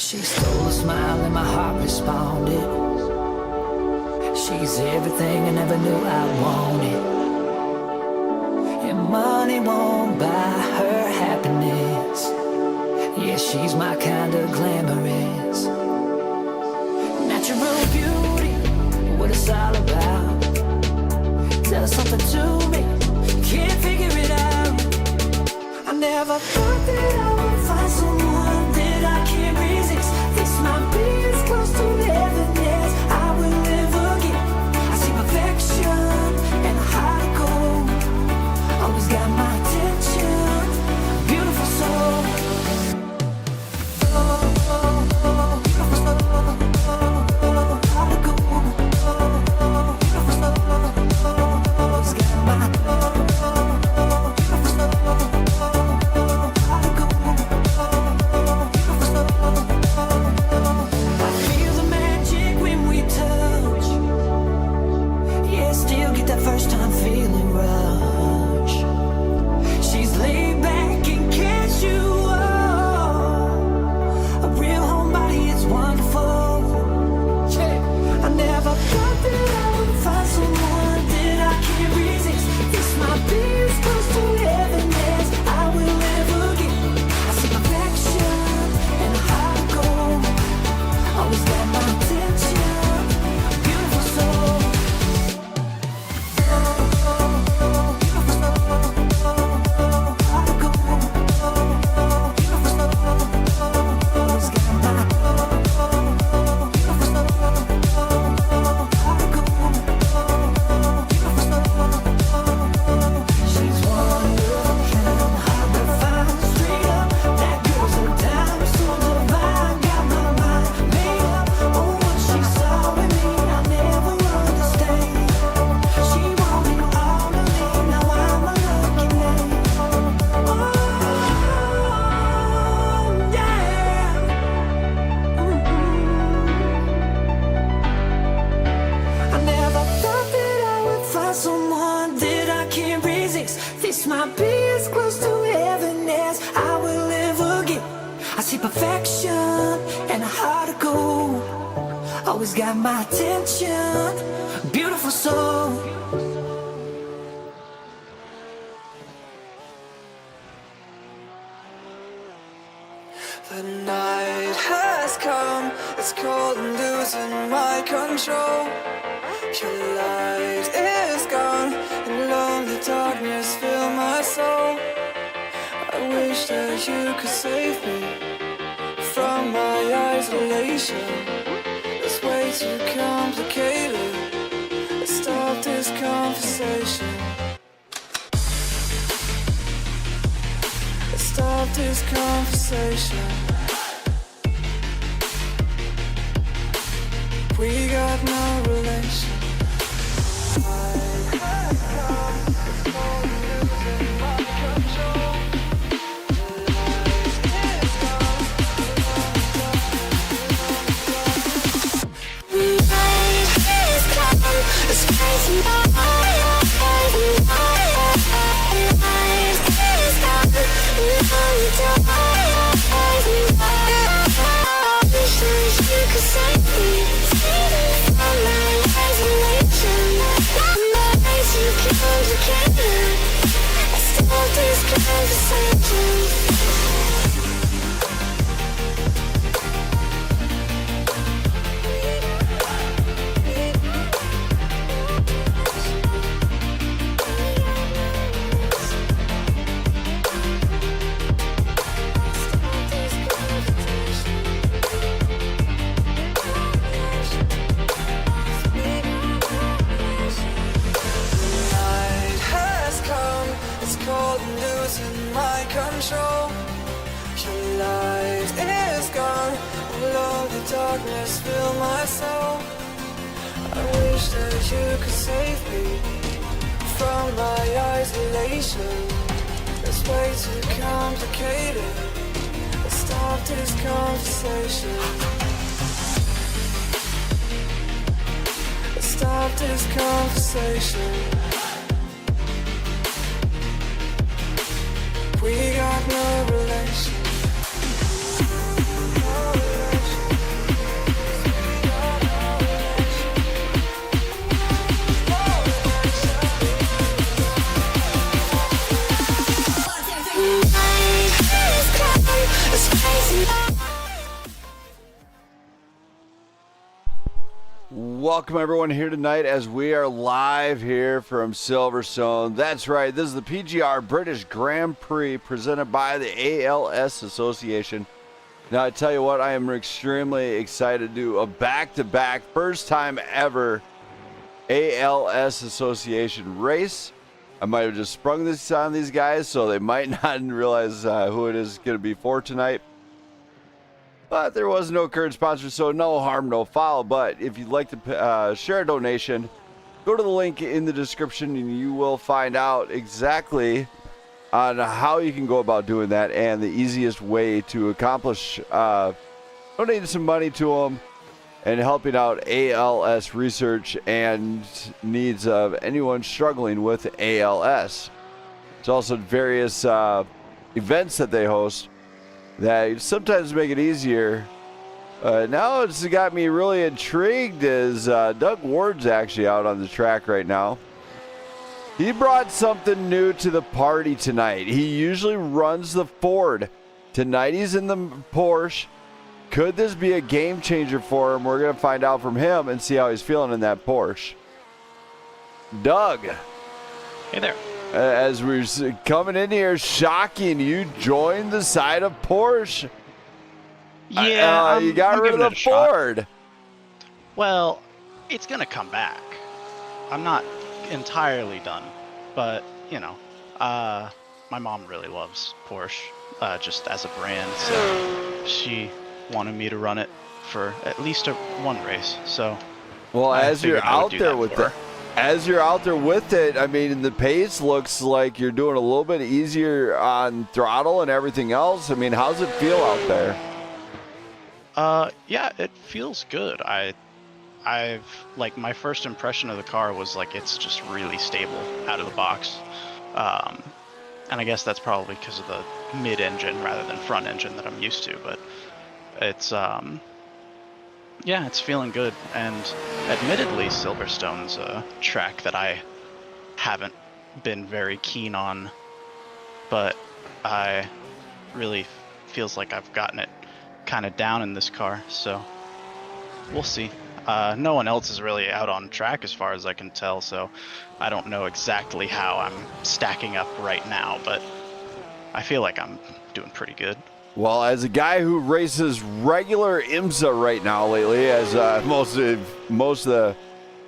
She stole a smile and my heart responded. She's everything I never knew I wanted. And money won't buy her happiness. Yeah, she's my kind of glamorous. Natural beauty, what it's all about. Tell her something to me, can't figure it out. I never thought that I would find someone that I can't resist. This might be as close to heaven as I will ever get. I see perfection and a heart of gold. Always got my attention, beautiful soul. Always got my attention, beautiful soul. The night has come, it's cold and losing my control. Your light is gone, and lonely darkness fill my soul. I wish that you could save me from my isolation. It's way too complicated. Let's stop this conversation. Let's stop this conversation. We got no relation. Darkness fill my soul. I wish that you could save me from my isolation. It's way too complicated. Let's stop this conversation. Let's stop this conversation. We got no relation. No relation. welcome everyone here tonight as we are live here from Silverstone. That's right, this is the PGR British Grand Prix presented by the ALS Association. Now, I tell you what, I am extremely excited to do a back-to-back, first time ever ALS Association race. I might have just sprung this on these guys, so they might not realize who it is going to be for tonight. But there was no current sponsor, so no harm, no foul. But if you'd like to share a donation, go to the link in the description and you will find out exactly on how you can go about doing that and the easiest way to accomplish donating some money to them and helping out ALS research and needs of anyone struggling with ALS. There's also various events that they host that sometimes make it easier. Now it's got me really intrigued as Doug Ward's actually out on the track right now. He brought something new to the party tonight. He usually runs the Ford. Tonight he's in the Porsche. Could this be a game changer for him? We're going to find out from him and see how he's feeling in that Porsche. Doug. Hey there. As we're coming in here, shocking, you joined the side of Porsche. Yeah, you got rid of the Ford. Well, it's going to come back. I'm not entirely done, but, you know, my mom really loves Porsche, just as a brand, so she wanted me to run it for at least one race. So, well, as you're out there with it. As you're out there with it, I mean, the pace looks like you're doing a little bit easier on throttle and everything else. I mean, how's it feel out there? Yeah, it feels good. I've like, my first impression of the car was like, it's just really stable out of the box. And I guess that's probably because of the mid-engine rather than front engine that I'm used to, but it's, yeah, it's feeling good, and admittedly, Silverstone's a track that I haven't been very keen on, but I really feels like I've gotten it kind of down in this car, so we'll see. No one else is really out on track as far as I can tell, so I don't know exactly how I'm stacking up right now, but I feel like I'm doing pretty good. Well, as a guy who races regular IMSA right now lately, as most of the,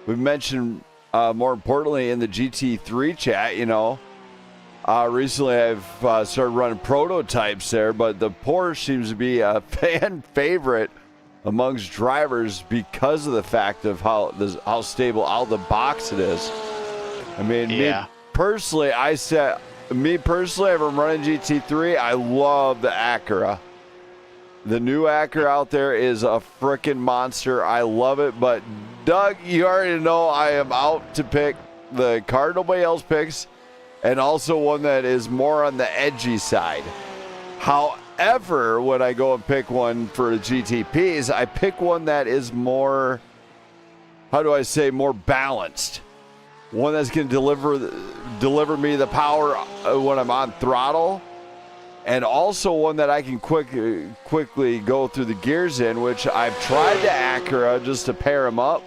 we've mentioned more importantly in the GT3 chat, you know, recently I've started running prototypes there, but the Porsche seems to be a fan favorite amongst drivers because of the fact of how stable out of the box it is. I mean, yeah. Me personally, if I'm running GT3, I love the Acura. The new Acura out there is a freaking monster. I love it. But, Doug, you already know I am out to pick the car nobody else picks, and also one that is more on the edgy side. However, when I go and pick one for the GTPs, I pick one that is more, how do I say, more balanced. One that's going to deliver me the power when I'm on throttle, and also one that I can quickly go through the gears in, which I've tried the Acura just to pair them up,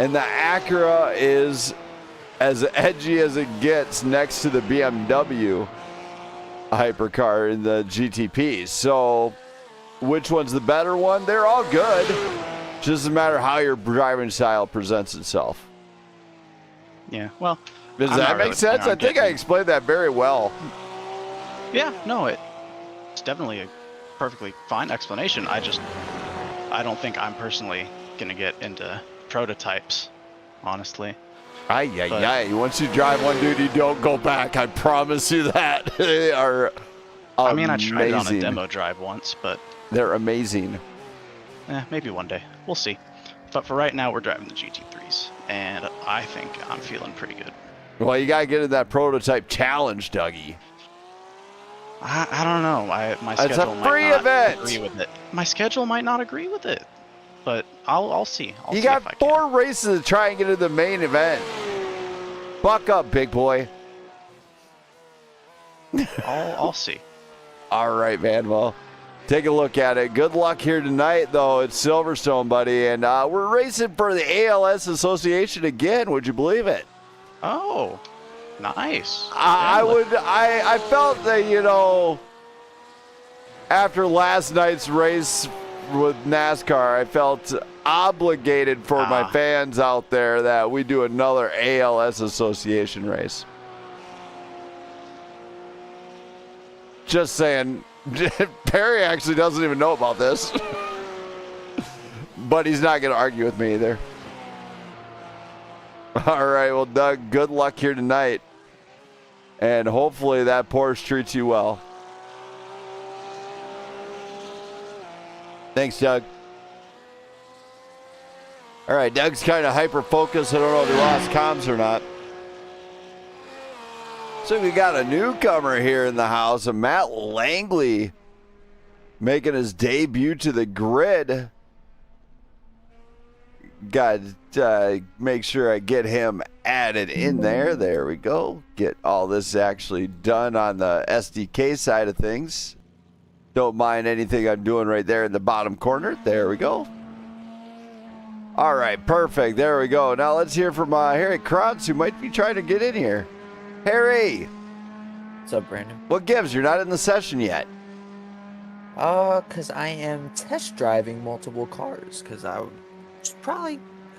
and the Acura is as edgy as it gets next to the BMW hypercar in the GTPs. So which one's the better one? They're all good. Just doesn't matter how your driving style presents itself. Yeah, well, does that make sense? I think I explained that very well. Yeah, no, it's definitely a perfectly fine explanation. I don't think I'm personally going to get into prototypes, honestly. Once you drive one, dude, you don't go back. I promise you that. They are amazing. I mean, I tried it on a demo drive once, but they're amazing. Maybe one day. We'll see. But for right now, we're driving the GT3s, and I think I'm feeling pretty good. Well, you got to get in that prototype challenge, Dougie. I don't know. My schedule might not agree with it. My schedule might not agree with it, but I'll see. You got 4 races to try and get into the main event. Buck up, big boy. I'll see. All right, man. Well, take a look at it. Good luck here tonight, though, at Silverstone, buddy. And we're racing for the ALS Association again. Would you believe it? Oh, nice. I felt that, you know, after last night's race with NASCAR, I felt obligated for my fans out there that we do another ALS Association race. Just saying. Perry actually doesn't even know about this. But he's not going to argue with me either. All right, well, Doug, good luck here tonight. And hopefully that Porsche treats you well. Thanks, Doug. All right, Doug's kind of hyper-focused. I don't know if he lost comms or not. So we got a newcomer here in the house, Matt Langley, making his debut to the grid. Got to make sure I get him added in there. There we go. Get all this actually done on the SDK side of things. Don't mind anything I'm doing right there in the bottom corner. There we go. All right, perfect. There we go. Now let's hear from Harry Krantz, who might be trying to get in here. Harry. What's up, Brandon? What gives? You're not in the session yet. Because I am test driving multiple cars. Because I would probably...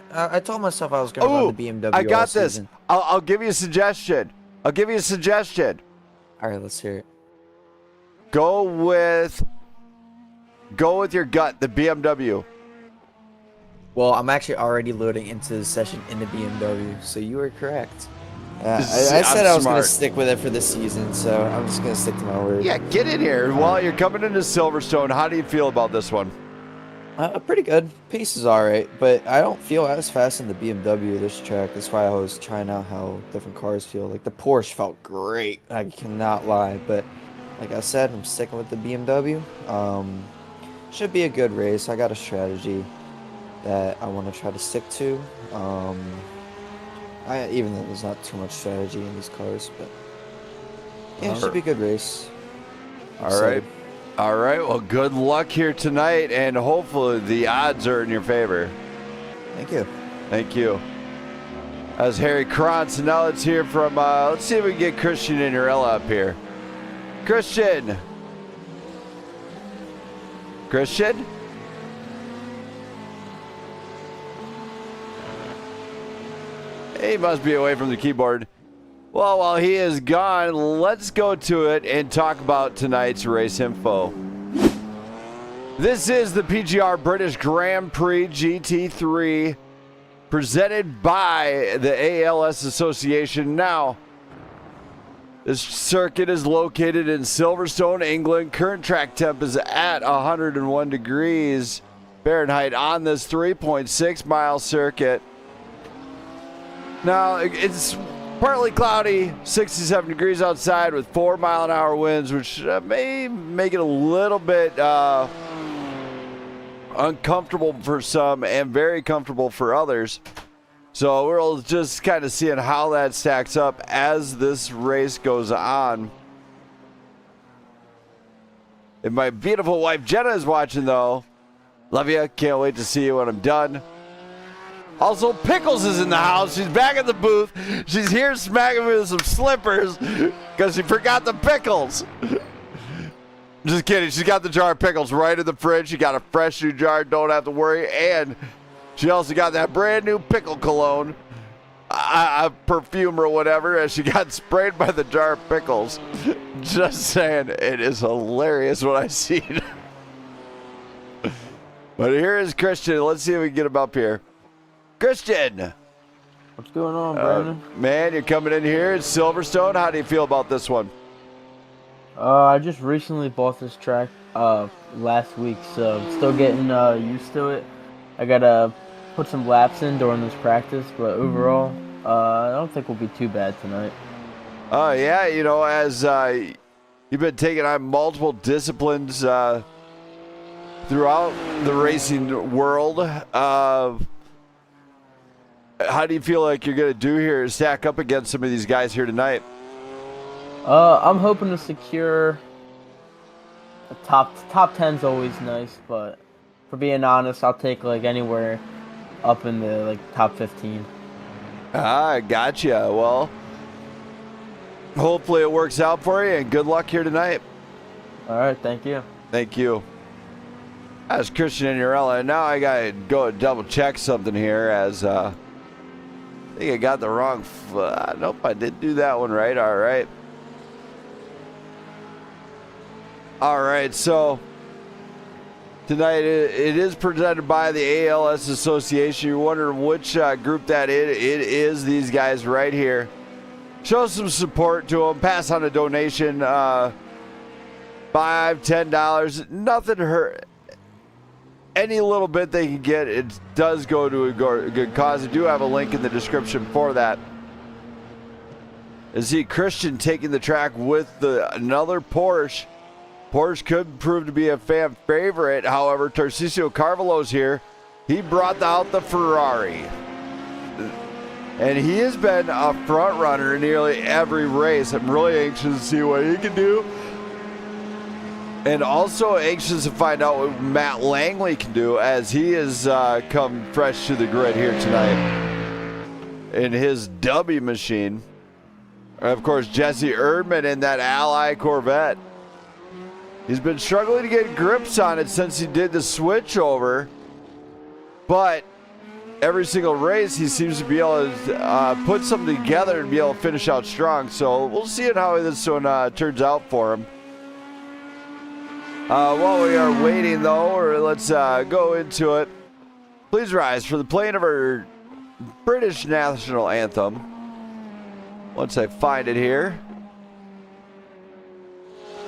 I told myself I was going to run the BMW I got all this. season. I'll give you a suggestion. All right, let's hear it. Go with your gut, the BMW. Well, I'm actually already loading into the session in the BMW, so you were correct. I said I was going to stick with it for the season, so I'm just going to stick to my word. Yeah, get in here. While you're coming into Silverstone, how do you feel about this one? Pretty good. Pace is alright, but I don't feel as fast in the BMW this track. That's why I was trying out how different cars feel. Like the Porsche felt great. I cannot lie, but like I said, I'm sticking with the BMW. Should be a good race. I got a strategy that I want to try to stick to. Even though there's not too much strategy in these cars, but yeah, it should be a good race. All right. Well, good luck here tonight, and hopefully the odds are in your favor. Thank you. As Harry Krantz, and now let's hear from, let's see if we can get Christian Inarella up here. Christian? He must be away from the keyboard. Well, while he is gone, let's go to it and talk about tonight's race info. This is the PGR British Grand Prix GT3 presented by the ALS Association. Now, this circuit is located in Silverstone, England. Current track temp is at 101 degrees Fahrenheit on this 3.6 mile circuit. Now, it's partly cloudy, 67 degrees outside with 4-mile-an-hour winds, which may make it a little bit uncomfortable for some and very comfortable for others. So we're just kind of seeing how that stacks up as this race goes on. If my beautiful wife Jenna is watching, though, love you. Can't wait to see you when I'm done. Also, Pickles is in the house. She's back in the booth. She's here smacking me with some slippers because she forgot the pickles. Just kidding. She's got the jar of pickles right in the fridge. She got a fresh new jar. Don't have to worry. And she also got that brand new pickle cologne, a perfume or whatever, as she got sprayed by the jar of pickles. Just saying, it is hilarious what I see. But here is Christian. Let's see if we can get him up here. Christian! What's going on, Brandon? Man, you're coming in here at Silverstone. How do you feel about this one? I just recently bought this track last week, so I'm still getting used to it. I gotta put some laps in during this practice, but overall, I don't think we'll be too bad tonight. Oh, yeah, you know, as you've been taking on multiple disciplines throughout the racing world, how do you feel like you're going to do here, stack up against some of these guys here tonight? I'm hoping to secure top 10's always nice, but for being honest, I'll take like anywhere up in the like top 15. Ah, gotcha. Well, hopefully it works out for you, and good luck here tonight. All right, thank you. Thank you. That's Christian Inurella. Now I gotta go double check something here, as I think I got the wrong. Nope, I did do that one right. All right. All right, so tonight it is presented by the ALS Association. You're wondering which group that is. It is these guys right here. Show some support to them. Pass on a donation. $5, $10. Nothing hurt. Any little bit they can get, it does go to a good cause. I do have a link in the description for that. I see Christian taking the track with another Porsche. Porsche could prove to be a fan favorite. However, Tarcisio Carvalho's here. He brought out the Ferrari. And he has been a front runner in nearly every race. I'm really anxious to see what he can do. And also anxious to find out what Matt Langley can do, as he has come fresh to the grid here tonight in his W machine. And of course, Jesse Erdman in that Ally Corvette. He's been struggling to get grips on it since he did the switch over, but every single race he seems to be able to put something together and be able to finish out strong. So we'll see how this one turns out for him. While we are waiting, though, let's go into it. Please rise for the playing of our British national anthem. Once I find it here.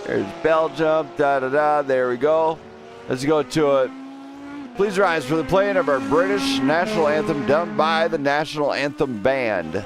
There's Belgium, da-da-da, there we go. Let's go to it. Please rise for the playing of our British national anthem done by the National Anthem Band.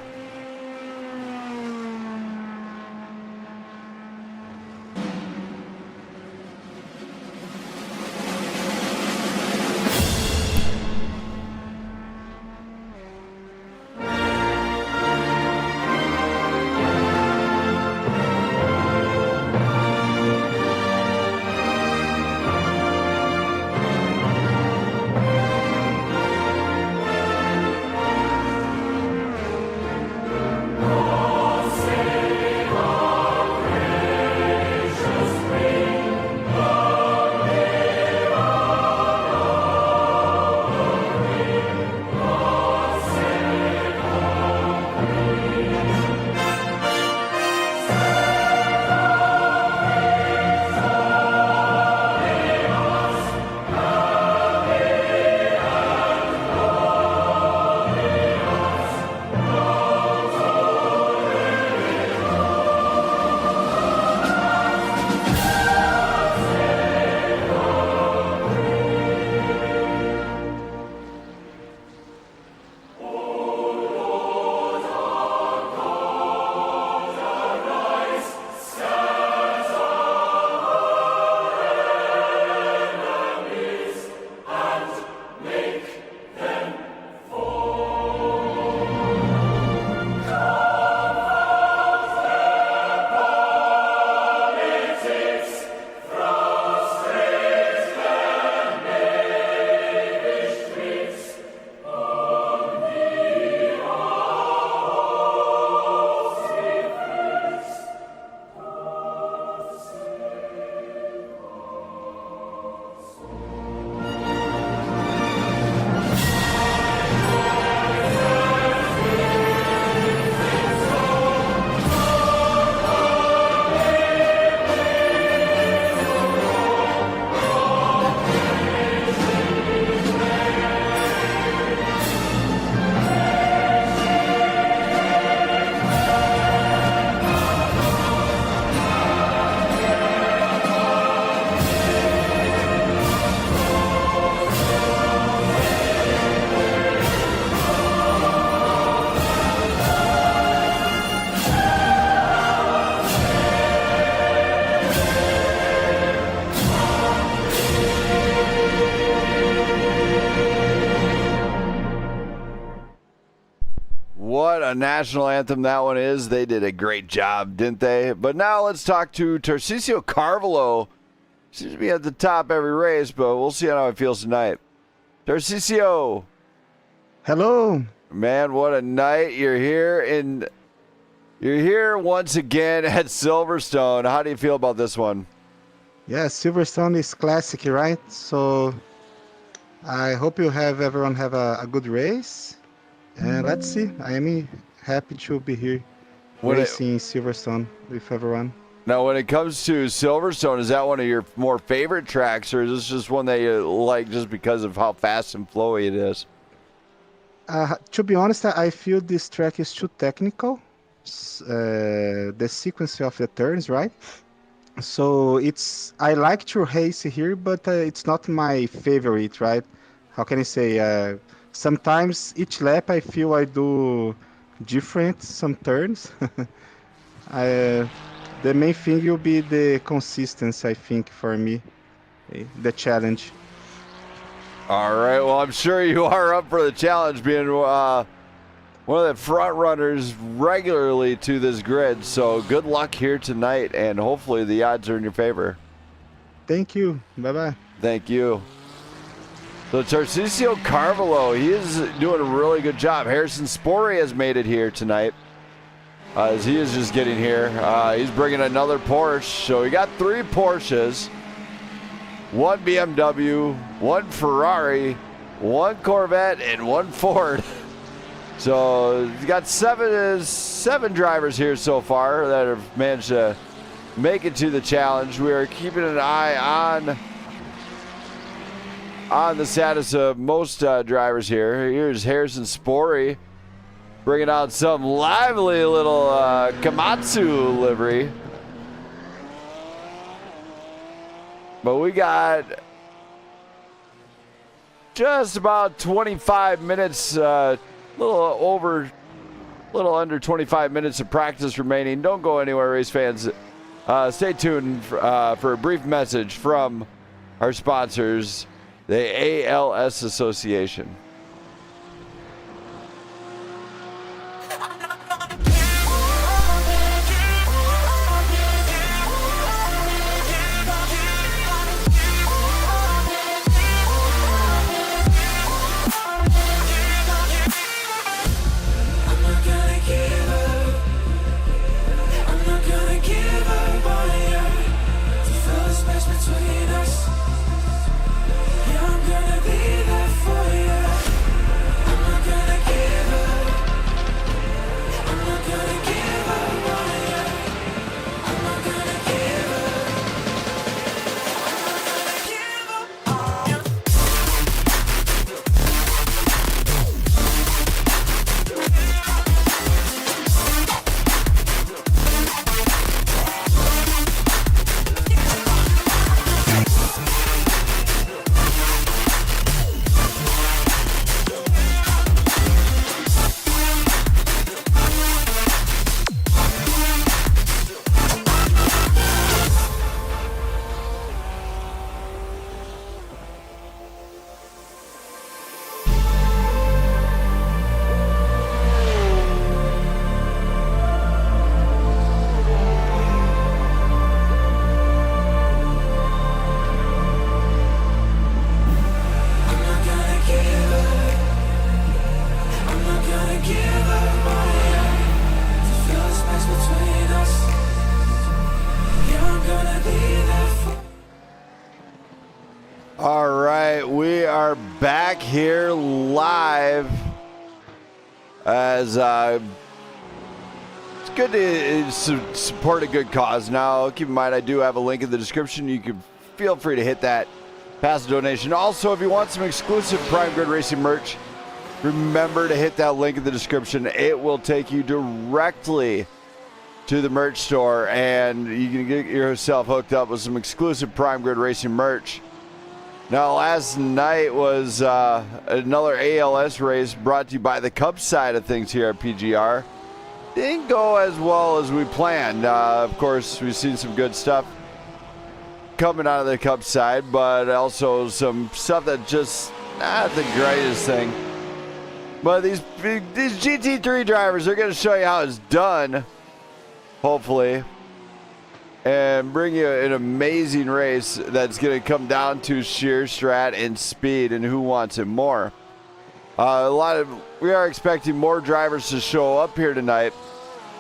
What a national anthem that one is. They did a great job, didn't they? But now let's talk to Tarcisio Carvalho Seems to be at the top every race, but we'll see how it feels tonight. Tarcisio. Hello. Man, what a night. You're here once again at Silverstone. How do you feel about this one? Yeah, Silverstone is classic, right? So I hope everyone have a good race. And let's see. I am happy to be here racing Silverstone with everyone. Now, when it comes to Silverstone, is that one of your more favorite tracks, or is this just one that you like just because of how fast and flowy it is? To be honest, I feel this track is too technical. The sequence of the turns, right? So I like to race here, but it's not my favorite, right? How can I say? Sometimes each lap I feel I do different some turns. The main thing will be the consistency, I think, for me, the challenge. All right, well, I'm sure you are up for the challenge, being one of the front runners regularly to this grid. So good luck here tonight, and hopefully the odds are in your favor. Thank you. Bye-bye. Thank you. So Tarcisio Carvalho, he is doing a really good job. Harrison Spory has made it here tonight. As he is just getting here. He's bringing another Porsche. So he got 3 Porsches, 1 BMW, 1 Ferrari, 1 Corvette, and 1 Ford. So he's got seven drivers here so far that have managed to make it to the challenge. We are keeping an eye on the status of most drivers here. Here's Harrison Spory, bringing out some lively little Komatsu livery. But we got just about 25 minutes, little under 25 minutes of practice remaining. Don't go anywhere, race fans. Stay tuned for a brief message from our sponsors, the ALS Association. All right, we are back here live as it's good to support a good cause. Now, keep in mind, I do have a link in the description. You can feel free to hit that, pass a donation. Also, if you want some exclusive Prime Grid Racing merch, remember to hit that link in the description. It will take you directly to the merch store, and you can get yourself hooked up with some exclusive Prime Grid Racing merch. Now, last night was another ALS race brought to you by the Cup side of things here at PGR. Didn't go as well as we planned. Of course, we've seen some good stuff coming out of the Cup side, but also some stuff that just not the greatest thing. But these GT3 drivers are going to show you how it's done, hopefully. and bring you an amazing race that's going to come down to sheer strat and speed and who wants it more. We are expecting more drivers to show up here tonight.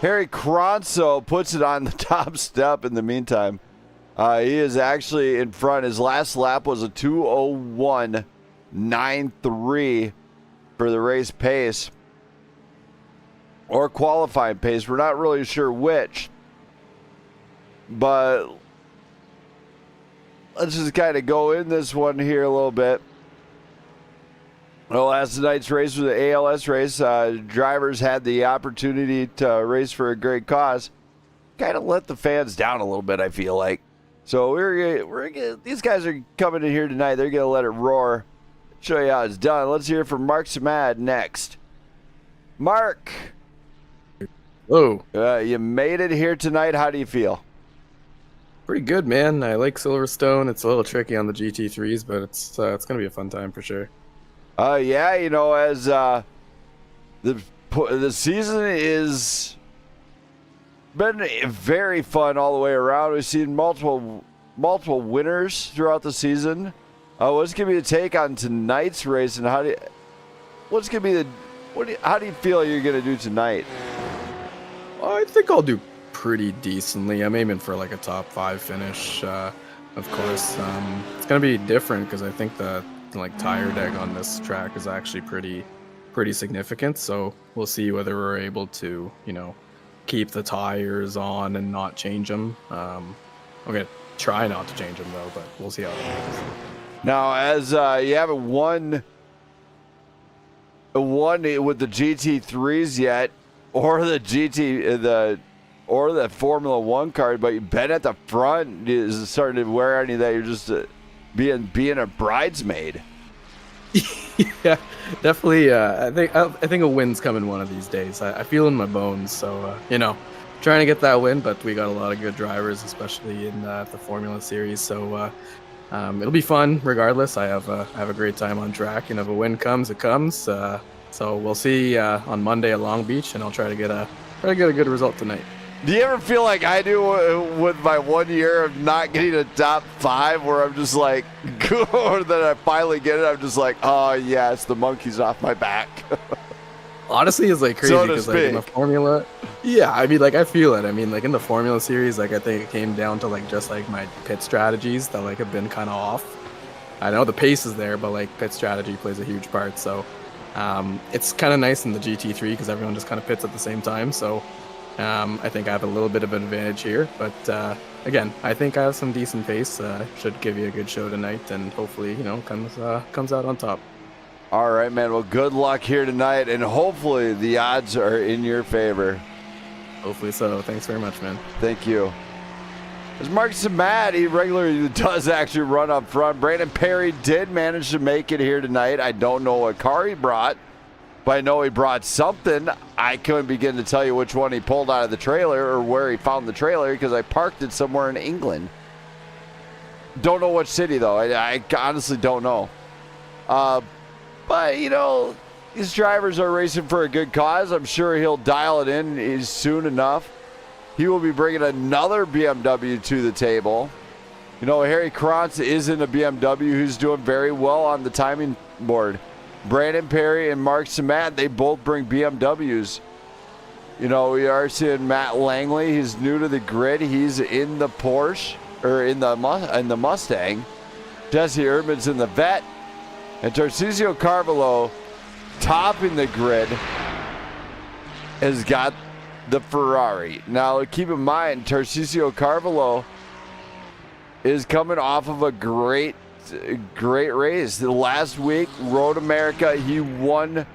Harry Cronso puts it on the top step in the meantime. He is actually in front. His last lap was a 2:01.93 for the race pace or qualifying pace. We're not really sure which, but let's just kind of go in this one here a little bit. Well, last night's race was the ALS race. Drivers had the opportunity to race for a great cause. Kind of let the fans down a little bit, I feel like. So these guys are coming in here tonight. They're gonna let it roar. Show you how it's done. Let's hear from Mark Samad next. Mark, Whoa, you made it here tonight. How do you feel? pretty good, man. I like Silverstone. It's a little tricky on the GT3s, but it's gonna be a fun time for sure. Yeah, you know, as the season is been very fun all the way around. We've seen multiple winners throughout the season. What's gonna be the take on tonight's race, and how do you feel you're gonna do tonight? I think I'll do pretty decently. I'm aiming for like a top 5 finish. Of course, it's gonna be different because I think the tire deck on this track is actually pretty significant. So we'll see whether we're able to, keep the tires on and not change them. I'm gonna try not to change them though, but we'll see how it goes. Now, as you haven't won with the GT3s yet, or the Formula One card, but you've been at the front. Is it starting to wear any that you're just being a bridesmaid? Yeah, definitely. I think a win's coming one of these days. I feel in my bones. So trying to get that win, but we got a lot of good drivers, especially in the Formula Series. So it'll be fun regardless. I have a great time on track, and if a win comes, it comes. So we'll see on Monday at Long Beach, and I'll try to get a good result tonight. Do you ever feel like I do with my 1 year of not getting a top 5, where I'm just like, or then I finally get it, I'm just like, oh yes, the monkey's off my back. Honestly, it's crazy because in the Formula, yeah, I mean, I feel it. I mean, in the Formula Series, I think it came down to just my pit strategies that have been kind of off. I know the pace is there, but pit strategy plays a huge part. So it's kind of nice in the GT3 because everyone just kind of pits at the same time. So I think I have a little bit of an advantage here, but again, I think I have some decent pace. Should give you a good show tonight, and hopefully, comes out on top. All right, man. Well, good luck here tonight, and hopefully the odds are in your favor. Hopefully so. Thanks very much, man. Thank you. As Mark Samad, he regularly does actually run up front. Brandon Perry did manage to make it here tonight. I don't know what car he brought, but I know he brought something. I couldn't begin to tell you which one he pulled out of the trailer or where he found the trailer because I parked it somewhere in England. Don't know which city, though. I honestly don't know. But, these drivers are racing for a good cause. I'm sure he'll dial it in soon enough. He will be bringing another BMW to the table. Harry Krantz is in a BMW who's doing very well on the timing board. Brandon Perry and Mark Samad, they both bring BMWs. We are seeing Matt Langley. He's new to the grid. He's in the Porsche, or in the Mustang. Jesse Erdman's in the Vet. And Tarcisio Carvalho, topping the grid, has got the Ferrari. Now, keep in mind, Tarcisio Carvalho is coming off of a great race. The last week, Road America, he won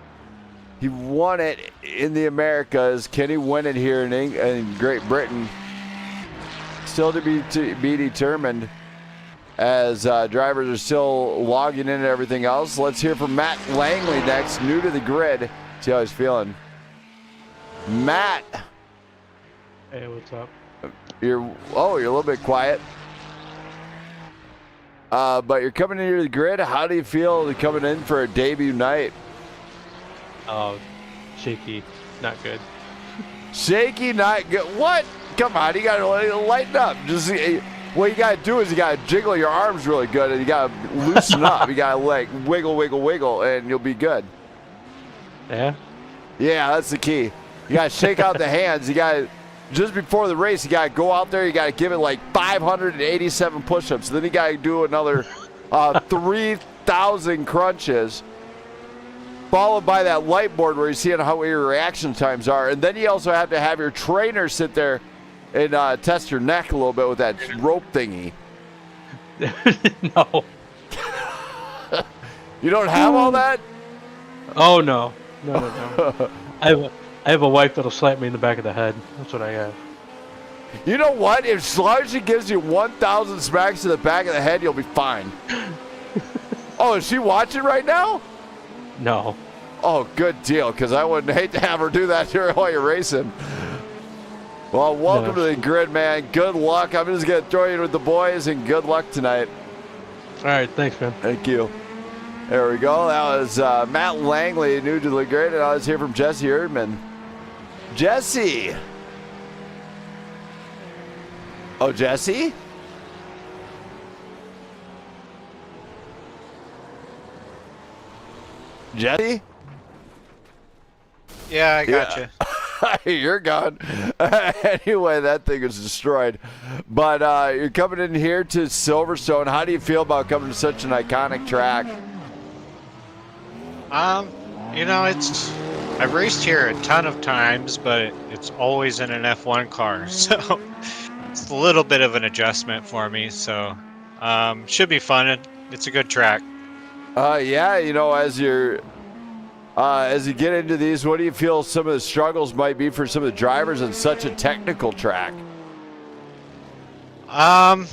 it in the Americas. Can he win it here in Great Britain? Still to be determined, as drivers are still logging in and everything else. Let's hear from Matt Langley next, new to the grid. See how he's feeling. Matt. Hey, what's up? You're a little bit quiet. But you're coming into the grid. How do you feel coming in for a debut night? Oh, shaky, not good. Shaky, not good. What? Come on, you gotta lighten up. Just what you gotta do is you gotta jiggle your arms really good, and you gotta loosen up. You gotta like wiggle, wiggle, wiggle, and you'll be good. Yeah. Yeah, that's the key. You gotta shake out the hands. You gotta just before the race. You gotta go out there. You gotta give it like 587 push-ups. Then you gotta do another 3,000 crunches. Followed by that light board where you see how your reaction times are. And then you also have to have your trainer sit there and test your neck a little bit with that rope thingy. No. You don't have all that? Oh, no. No. I have a wife that'll slap me in the back of the head. That's what I have. You know what? If as long as she gives you 1,000 smacks to the back of the head, you'll be fine. Oh, is she watching right now? No. Oh, good deal, because I wouldn't hate to have her do that here while you're racing. Well, welcome to the grid, man. Good luck. I'm just going to throw you in with the boys, and good luck tonight. All right, thanks, man. Thank you. There we go. That was Matt Langley, new to the grid, and I was here from Jesse Erdman. Jesse. Oh, Jesse? Jesse? Yeah, I got you. You're gone. Anyway, that thing is destroyed. But you're coming in here to Silverstone. How do you feel about coming to such an iconic track? You know, I've raced here a ton of times, but it's always in an F1 car, so it's a little bit of an adjustment for me. So, should be fun. It's a good track. Yeah, you know, as you get into these, what do you feel some of the struggles might be for some of the drivers on such a technical track? I'm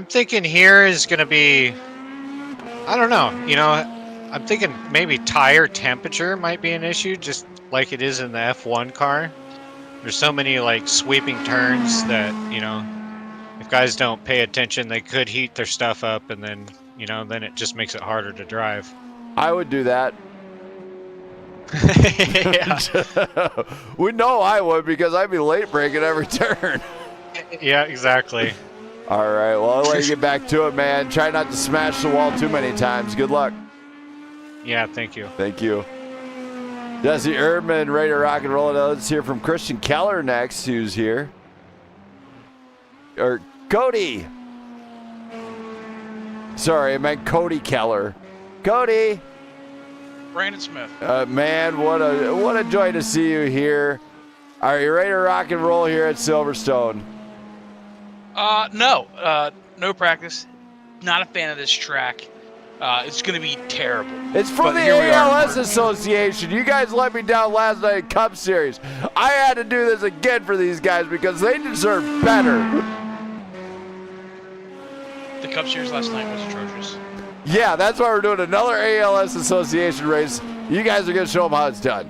thinking here is going to be, I don't know, you know, I'm thinking maybe tire temperature might be an issue, just like it is in the F1 car. There's so many like sweeping turns that, you know, if guys don't pay attention, they could heat their stuff up, and then, you know, then it just makes it harder to drive. I would do that. Yeah. We know I would, because I'd be late braking every turn. Yeah, exactly. All right, well, I'll let you get back to it, man. Try not to smash the wall too many times. Good luck. Yeah, thank you. Thank you. Jesse Erdman, ready to rock and roll. Let's hear from Christian Keller next, who's here. Or Cody. Sorry, I meant Cody Keller. Cody. Brandon Smith. Man, what a joy to see you here. Are you ready to rock and roll here at Silverstone? No practice. Not a fan of this track. It's going to be terrible. It's for the ALS Association. You guys let me down last night in Cup Series. I had to do this again for these guys because they deserve better. The Cup Series last night was atrocious. Yeah, that's why we're doing another ALS Association race. You guys are going to show them how it's done.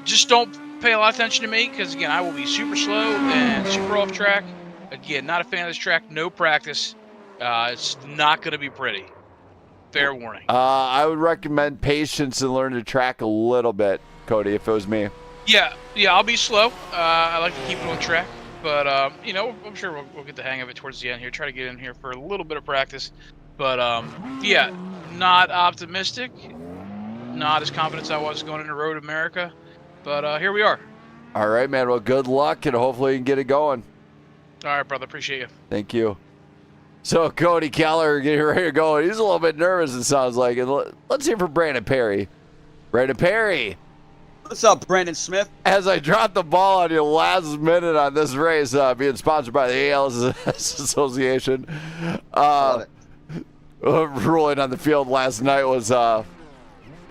Just don't pay a lot of attention to me, because, again, I will be super slow and super off track. Again, not a fan of this track. No practice. It's not going to be pretty. Fair warning. I would recommend patience and learn to track a little bit, Cody, if it was me. Yeah, I'll be slow. I like to keep it on track. But, you know, I'm sure we'll get the hang of it towards the end here. Try to get in here for a little bit of practice. But, yeah, not optimistic. Not as confident as I was going into Road America. But here we are. All right, man. Well, good luck, and hopefully you can get it going. All right, brother. Appreciate you. Thank you. So, Cody Keller getting ready to go. He's a little bit nervous, it sounds like. And let's hear from Brandon Perry. Brandon Perry. What's up, Brandon Smith? As I dropped the ball on you last minute on this race, being sponsored by the ALS Association, ruling on the field last night was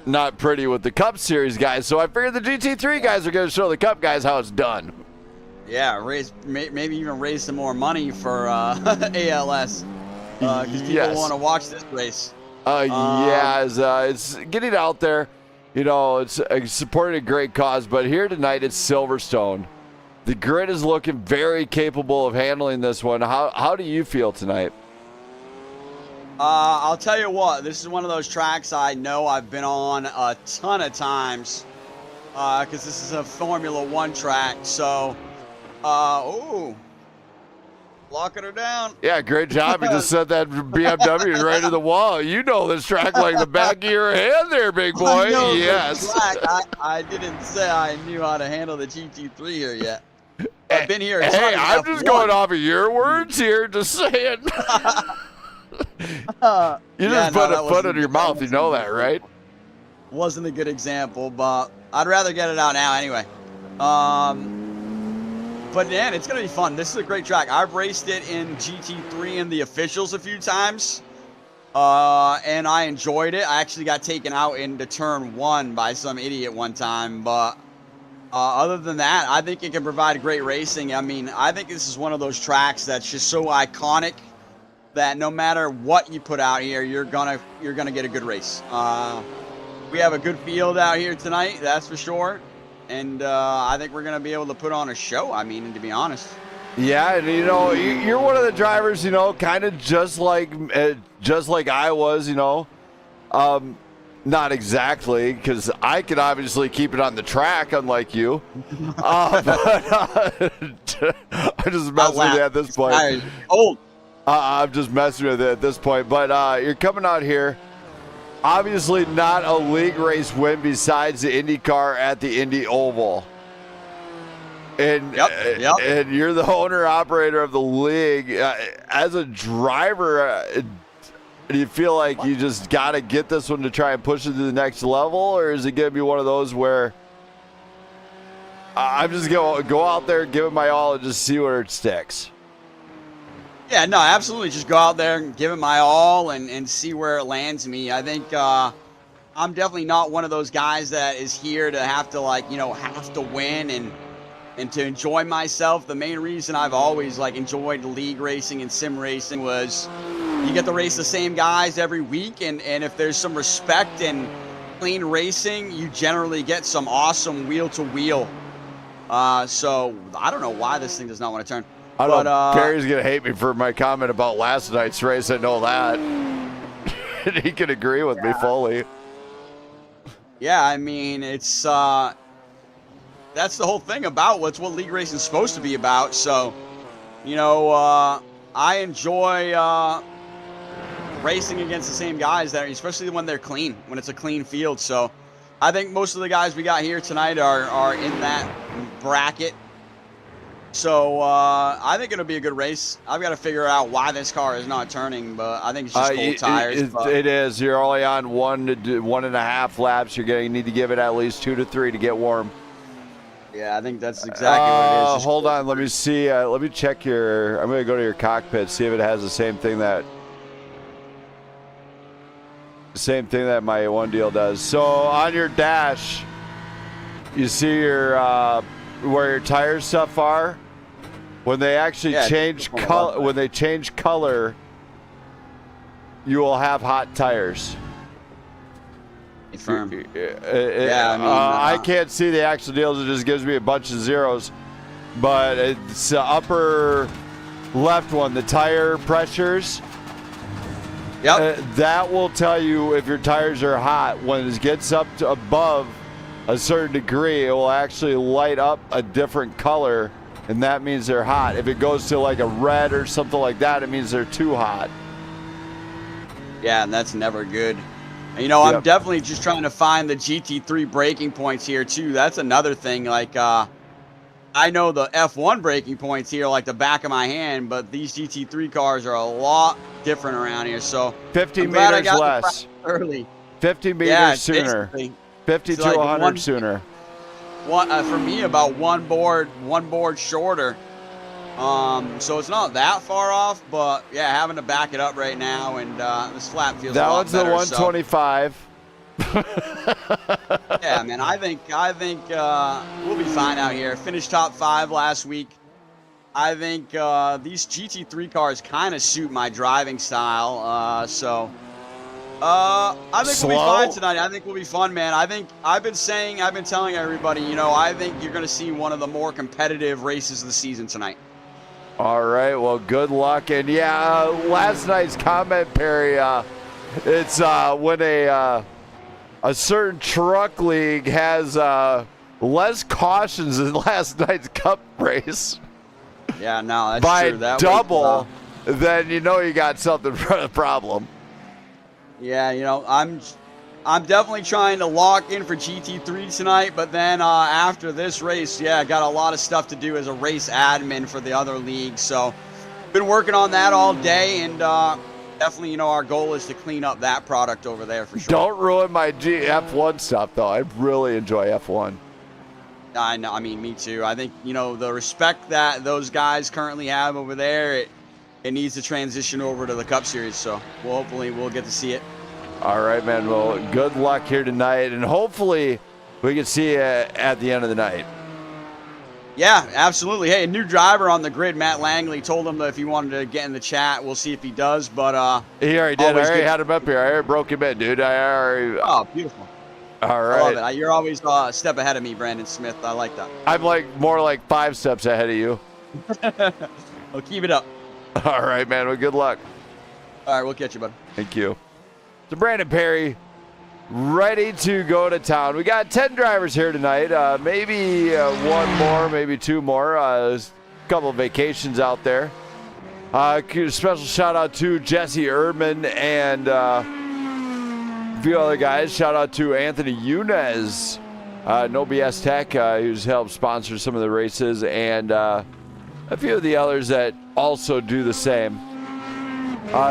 not pretty with the Cup Series guys. So I figured the GT3 guys are going to show the Cup guys how it's done. Yeah, maybe even raise some more money for ALS because people want to watch this race. It's getting out there. You know, it's supporting a great cause, but here tonight it's Silverstone. The grid is looking very capable of handling this one. How do you feel tonight? I'll tell you what, this is one of those tracks I know I've been on a ton of times. because this is a Formula One track. So, ooh, locking her down. Yeah, great job. You just set that BMW right to the wall. You know this track like the back of your hand there, big boy. I know Yes. the track. I didn't say I knew how to handle the GT3 here yet. I've been here. Hey, I'm just going off of your words here, just saying. You just put a foot in your mouth. You know that, right? Wasn't a good example, but I'd rather get it out now anyway. But man, it's gonna be fun. This is a great track. I've raced it in GT3 in the officials a few times, and I enjoyed it. I actually got taken out into turn 1 by some idiot one time, but other than that, I think it can provide great racing. I mean, I think this is one of those tracks that's just so iconic that no matter what you put out here, you're gonna get a good race. We have a good field out here tonight, that's for sure. And I think we're going to be able to put on a show, I mean, to be honest. Yeah, and you know, you're one of the drivers, you know, kind of just like I was, you know. Not exactly, because I can obviously keep it on the track, unlike you. But I'm just messing with you at this point. I'm just messing with you at this point. But you're coming out here. Obviously not a league race win besides the IndyCar at the Indy Oval. And, and you're the owner-operator of the league. As a driver, do you feel like you just got to get this one to try and push it to the next level? Or is it going to be one of those where I'm just going to go out there, give it my all, and just see where it sticks? Yeah, no, absolutely. Just go out there and give it my all and see where it lands me. I think I'm definitely not one of those guys that is here to have to, like, you know, have to win and to enjoy myself. The main reason I've always, like, enjoyed league racing and sim racing was you get to race the same guys every week, and if there's some respect and clean racing, you generally get some awesome wheel-to-wheel. So I don't know why this thing does not want to turn. I don't know. Perry's going to hate me for my comment about last night's race. I know that. He can agree with me fully. Yeah, I mean, it's that's the whole thing about what league racing is supposed to be about. So, you know, I enjoy racing against the same guys there, especially when they're clean, when it's a clean field. So I think most of the guys we got here tonight are in that bracket. So I think it'll be a good race. I've got to figure out why this car is not turning, but I think it's just cold tires. It is. You're only on 1.5 laps. You're going to need to give it at least 2 to 3 to get warm. Yeah, I think that's exactly what it is. Hold on. Let me see. Let me check your. I'm going to go to your cockpit, see if it has the same thing that my one deal does. So on your dash, you see your where your tire stuff are. When they actually change color, you will have hot tires. Firm. I can't see the actual deals. It just gives me a bunch of zeros. But it's the upper left one, the tire pressures. Yep. That will tell you if your tires are hot. When it gets up to above a certain degree, it will actually light up a different color, and that means they're hot. If it goes to like a red or something like that, it means they're too hot. Yeah, and that's never good. You know, I'm definitely just trying to find the GT3 braking points here too. That's another thing. Like, I know the F1 braking points here like the back of my hand, but these GT3 cars are a lot different around here. So 50 meters less. Early. 50 meters sooner. 50 to 100 sooner. For me, about one board shorter. So it's not that far off, but yeah, having to back it up right now, and this flat feels a lot better. That one's the 125. Yeah, man, I think we'll be fine out here. Finished top 5 last week. I think these GT3 cars kind of suit my driving style. I think we'll be fine tonight. I think we'll be fun, man. I've been telling everybody, you know, I think you're going to see one of the more competitive races of the season tonight. All right, well, good luck. And yeah, last night's comment, Perry, it's when a certain truck league has less cautions than last night's Cup race. Yeah, no, that's by true. That double, was, then you know you got something for the problem. Yeah, you know, I'm definitely trying to lock in for GT3 tonight, but then after this race, yeah, I got a lot of stuff to do as a race admin for the other league. So, been working on that all day, and definitely, you know, our goal is to clean up that product over there for sure. Don't ruin my F1 stuff, though. I really enjoy F1. I know. I mean, me too. I think, you know, the respect that those guys currently have over there, it needs to transition over to the Cup Series. So, hopefully we'll get to see it. All right, man. Well, good luck here tonight, and hopefully we can see you at the end of the night. Yeah, absolutely. Hey, a new driver on the grid, Matt Langley, told him that if he wanted to get in the chat, we'll see if he does. But he already did. I already had him up here. I already broke him in, dude. Oh, beautiful. All right. I love it. You're always a step ahead of me, Brandon Smith. I like that. I'm more like 5 steps ahead of you. Well, keep it up. All right, man. Well, good luck. All right, we'll catch you, bud. Thank you. So Brandon Perry, ready to go to town. We got 10 drivers here tonight. Maybe one more, maybe 2 more. A couple of vacations out there. Special shout out to Jesse Erdman and a few other guys. Shout out to Anthony Yunez, No BS Tech, who's helped sponsor some of the races, and a few of the others that also do the same.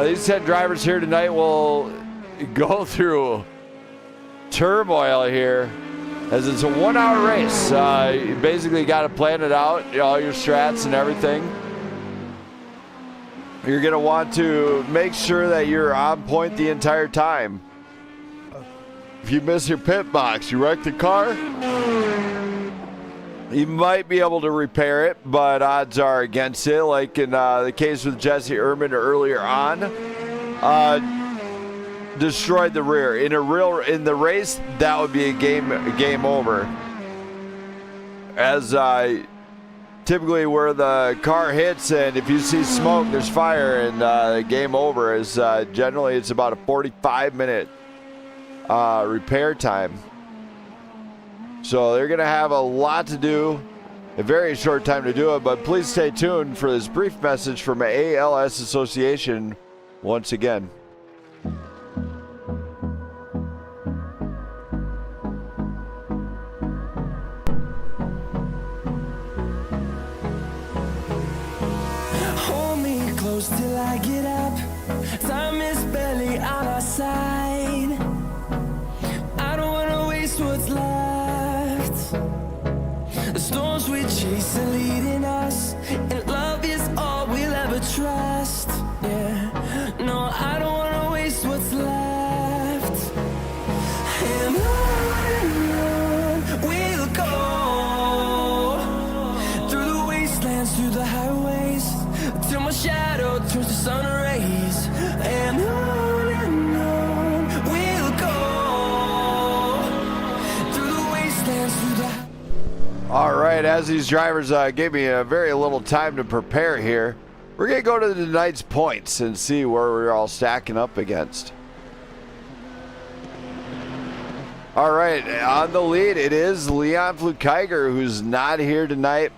These 10 drivers here tonight will go through turmoil here, as it's a 1-hour race. You basically got to plan it out, all your strats and everything. You're going to want to make sure that you're on point the entire time. If you miss your pit box, you wreck the car, you might be able to repair it, but odds are against it, like in the case with Jesse Erdman earlier on. Destroyed the rear. In the race, that would be a game over. As typically where the car hits, and if you see smoke, there's fire, and game over. Is generally it's about a 45-minute repair time. So they're gonna have a lot to do, a very short time to do it. But please stay tuned for this brief message from ALS Association once again. Till I get up, time is barely on our side. I don't wanna waste what's left. The storms we chase are leading us, and love is all we'll ever trust. Yeah, no, I don't wanna waste what's left. And on we'll go, through the wastelands, through the highways, till my shadow turns to sun rays. And on we'll go, through the wastelands, through the... All right, as these drivers gave me a very little time to prepare here, we're going to go to tonight's points and see where we're all stacking up against. All right, on the lead, it is Leon Flukiger, who's not here tonight.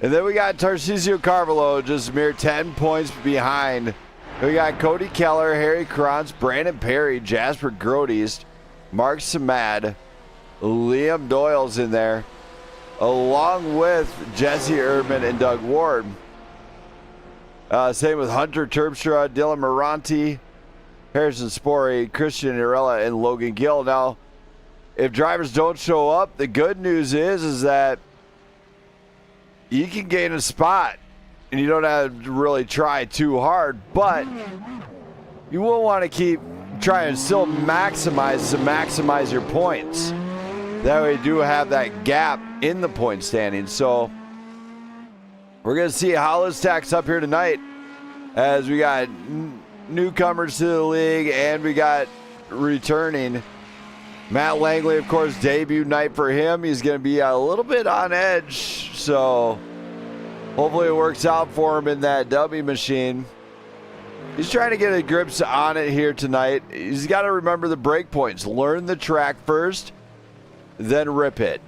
And then we got Tarcisio Carvalho, just a mere 10 points behind. We got Cody Keller, Harry Krantz, Brandon Perry, Jasper Groteast, Mark Samad, Liam Doyle's in there, along with Jesse Erdman and Doug Ward. Same with Hunter Terpstra, Dylan Moranti, Harrison Spory, Christian Irella, and Logan Gill. Now, if drivers don't show up, the good news is that you can gain a spot, and you don't have to really try too hard, but you will want to keep trying to still maximize your points. That way you do have that gap in the point standing. So we're going to see how this stacks up here tonight, as we got newcomers to the league and we got returning. Matt Langley, of course, debut night for him. He's going to be a little bit on edge, so hopefully it works out for him in that W machine. He's trying to get a grips on it here tonight. He's got to remember the break points. Learn the track first, then rip it.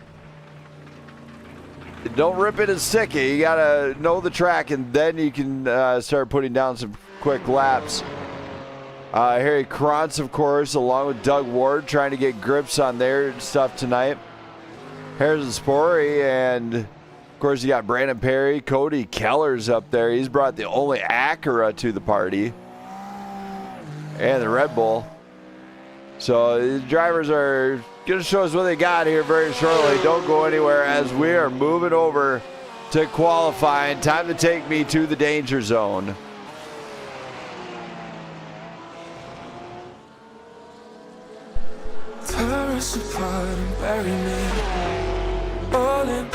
don't rip it and stick it. You got to know the track, and then you can start putting down some quick laps. Harry Krantz, of course, along with Doug Ward, trying to get grips on their stuff tonight. Harrison Spory, and of course you got Brandon Perry. Cody Keller's up there. He's brought the only Acura to the party. And the Red Bull. So the drivers are going to show us what they got here very shortly. Don't go anywhere as we are moving over to qualifying. Time to take me to the danger zone. Tear us apart and bury me all in.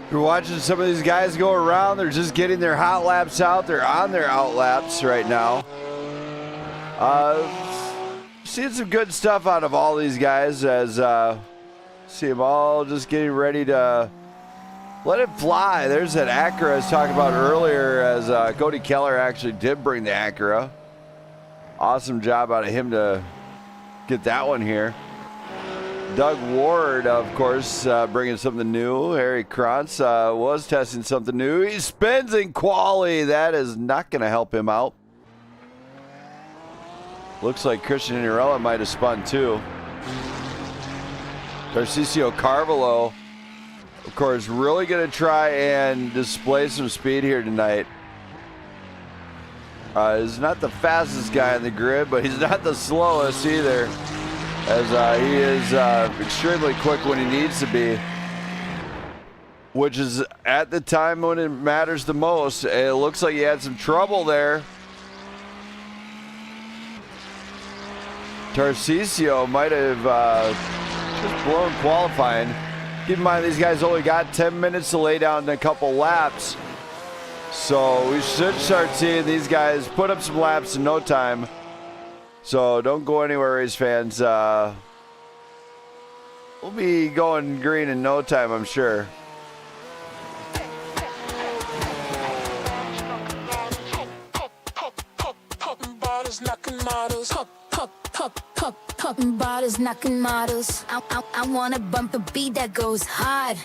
You're watching some of these guys go around. They're just getting their hot laps out. They're on their out laps right now. Seeing some good stuff out of all these guys as see them all just getting ready to let it fly. There's that Acura I was talking about earlier as Cody Keller actually did bring the Acura. Awesome job out of him to get that one here. Doug Ward, of course, bringing something new. Harry Krantz was testing something new. He spins in quali. That is not going to help him out. Looks like Christian Inarella might have spun too. Tarcisio Carvalho, of course, really going to try and display some speed here tonight. He's not the fastest guy on the grid, but he's not the slowest either, as he is extremely quick when he needs to be, which is at the time when it matters the most. It looks like he had some trouble there. Tarcisio might have just blown qualifying. Keep in mind, these guys only got 10 minutes to lay down a couple laps. So we should start seeing these guys put up some laps in no time. So don't go anywhere, race fans. We'll be going green in no time, I'm sure. Bottles knocking models. Popping bottles knocking models. I wanna bump a beat that goes hard.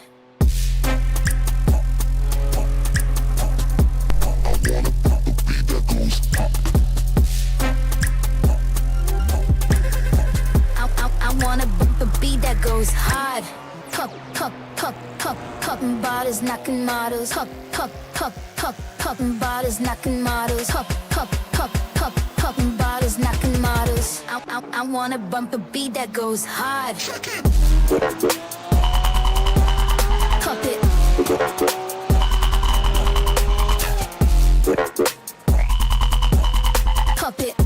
I wanna bump a beat that goes hard. Popping bottles knocking models. Popping bottles knocking models. Popping bottles knocking models. I wanna bump a beat that goes hard. Pop it. Pop it. Pop it.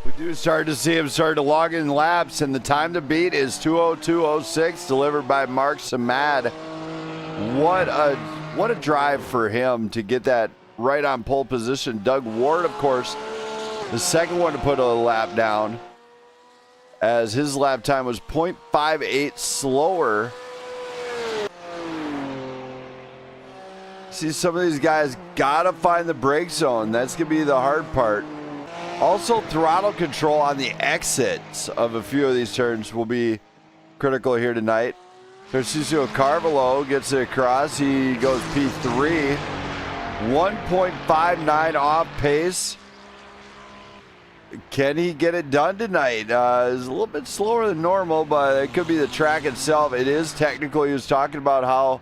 We do start to see him start to log in laps, and the time to beat is 2:02:06, delivered by Mark Samad. What a drive for him to get that right on pole position. Doug Ward, of course, the second one to put a lap down, as his lap time was 0.58 slower. See, some of these guys gotta find the brake zone. That's gonna be the hard part. Also, throttle control on the exits of a few of these turns will be critical here tonight. Tarcisio Carvalho gets it across. He goes P3. 1.59 off pace. Can he get it done tonight? It's a little bit slower than normal, but it could be the track itself. It is technical. He was talking about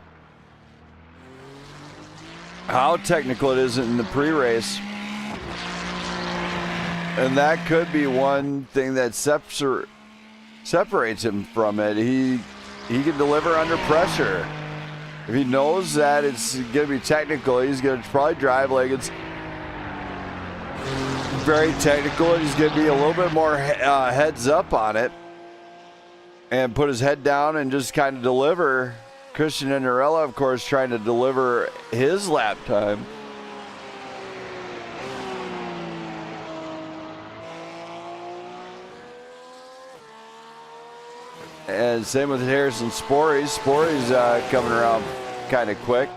how technical it is in the pre-race. And that could be one thing that separates him from it. He can deliver under pressure. If he knows that it's going to be technical, he's going to probably drive like it's very technical, and he's going to be a little bit more heads up on it and put his head down and just kind of deliver. Christian Inarella, of course, trying to deliver his lap time. And same with Harrison Spories. Spories coming around kind of quick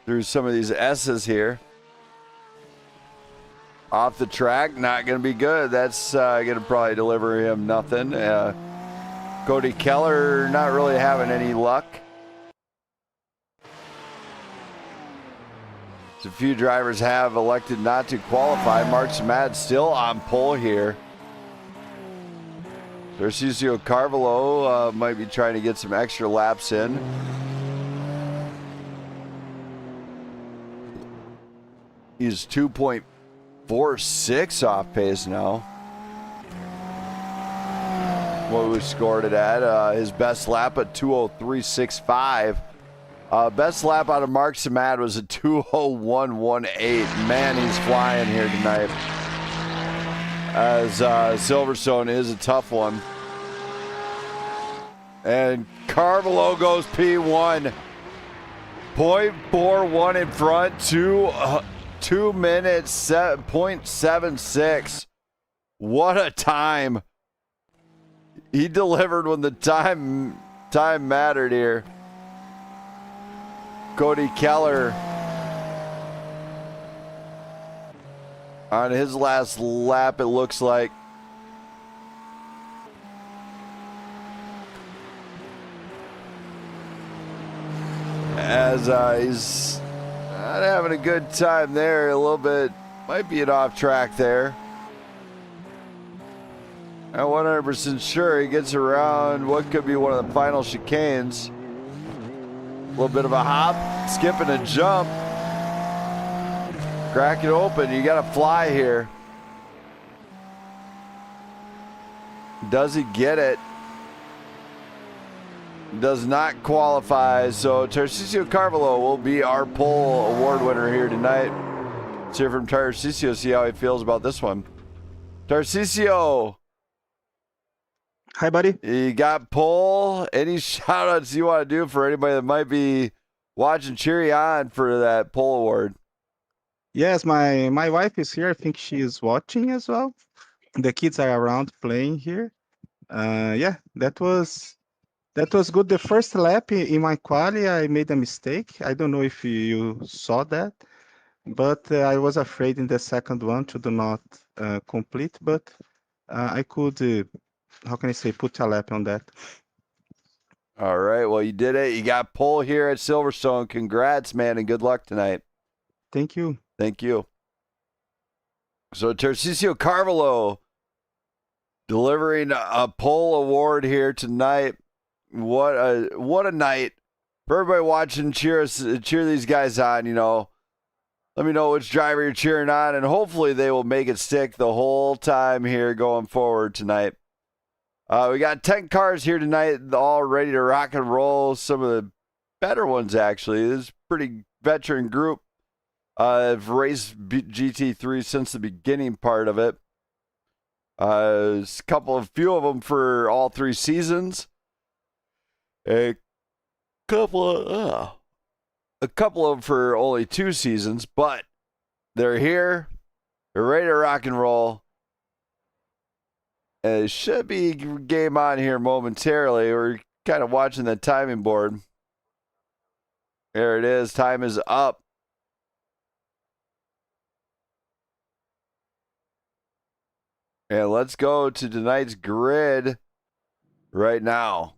through some of these S's here. Off the track, not going to be good. That's going to probably deliver him nothing. Cody Keller not really having any luck. A few drivers have elected not to qualify. Mark Samad still on pole here. Tarcisio Carvalho might be trying to get some extra laps in. He's 2.46 off pace now. What we scored it at. His best lap at 2:03.65. Best lap out of Mark Samad was a 2:01.18. Man, he's flying here tonight. As Silverstone is a tough one. And Carvalho goes P1. 0.41 in front, 2 minutes, 0.76. What a time. He delivered when the time mattered here. Cody Keller on his last lap, it looks like. As he's not having a good time there, a little bit, might be an off track there. Not 100% sure. He gets around what could be one of the final chicanes. A little bit of a hop, skip and a jump. Crack it open. You got to fly here. Does he get it? Does not qualify. So Tarcisio Carvalho will be our pole award winner here tonight. Let's hear from Tarcisio, see how he feels about this one. Tarcisio. Hi, buddy. You got pole. Any shout outs you want to do for anybody that might be watch and cheer you on for that pole award. Yes, my wife is here. I think she is watching as well. The kids are around playing here. Yeah, that was good. The first lap in my quali, I made a mistake. I don't know if you saw that, but I was afraid in the second one to do not complete. But I could, how can I say, put a lap on that. All right. Well, you did it. You got pole here at Silverstone. Congrats, man, and good luck tonight. Thank you. Thank you. So Tarcisio Carvalho delivering a pole award here tonight. What a night for everybody watching. Cheer these guys on. You know, let me know which driver you're cheering on, and hopefully they will make it stick the whole time here going forward tonight. We got 10 cars here tonight, all ready to rock and roll. Some of the better ones, actually. This is a pretty veteran group. I've raced GT3 since the beginning part of it. A few of them for all 3 seasons. A couple of them for only 2 seasons, but they're here. They're ready to rock and roll. It should be game on here momentarily. We're kind of watching the timing board. There it is. Time is up. And let's go to tonight's grid right now.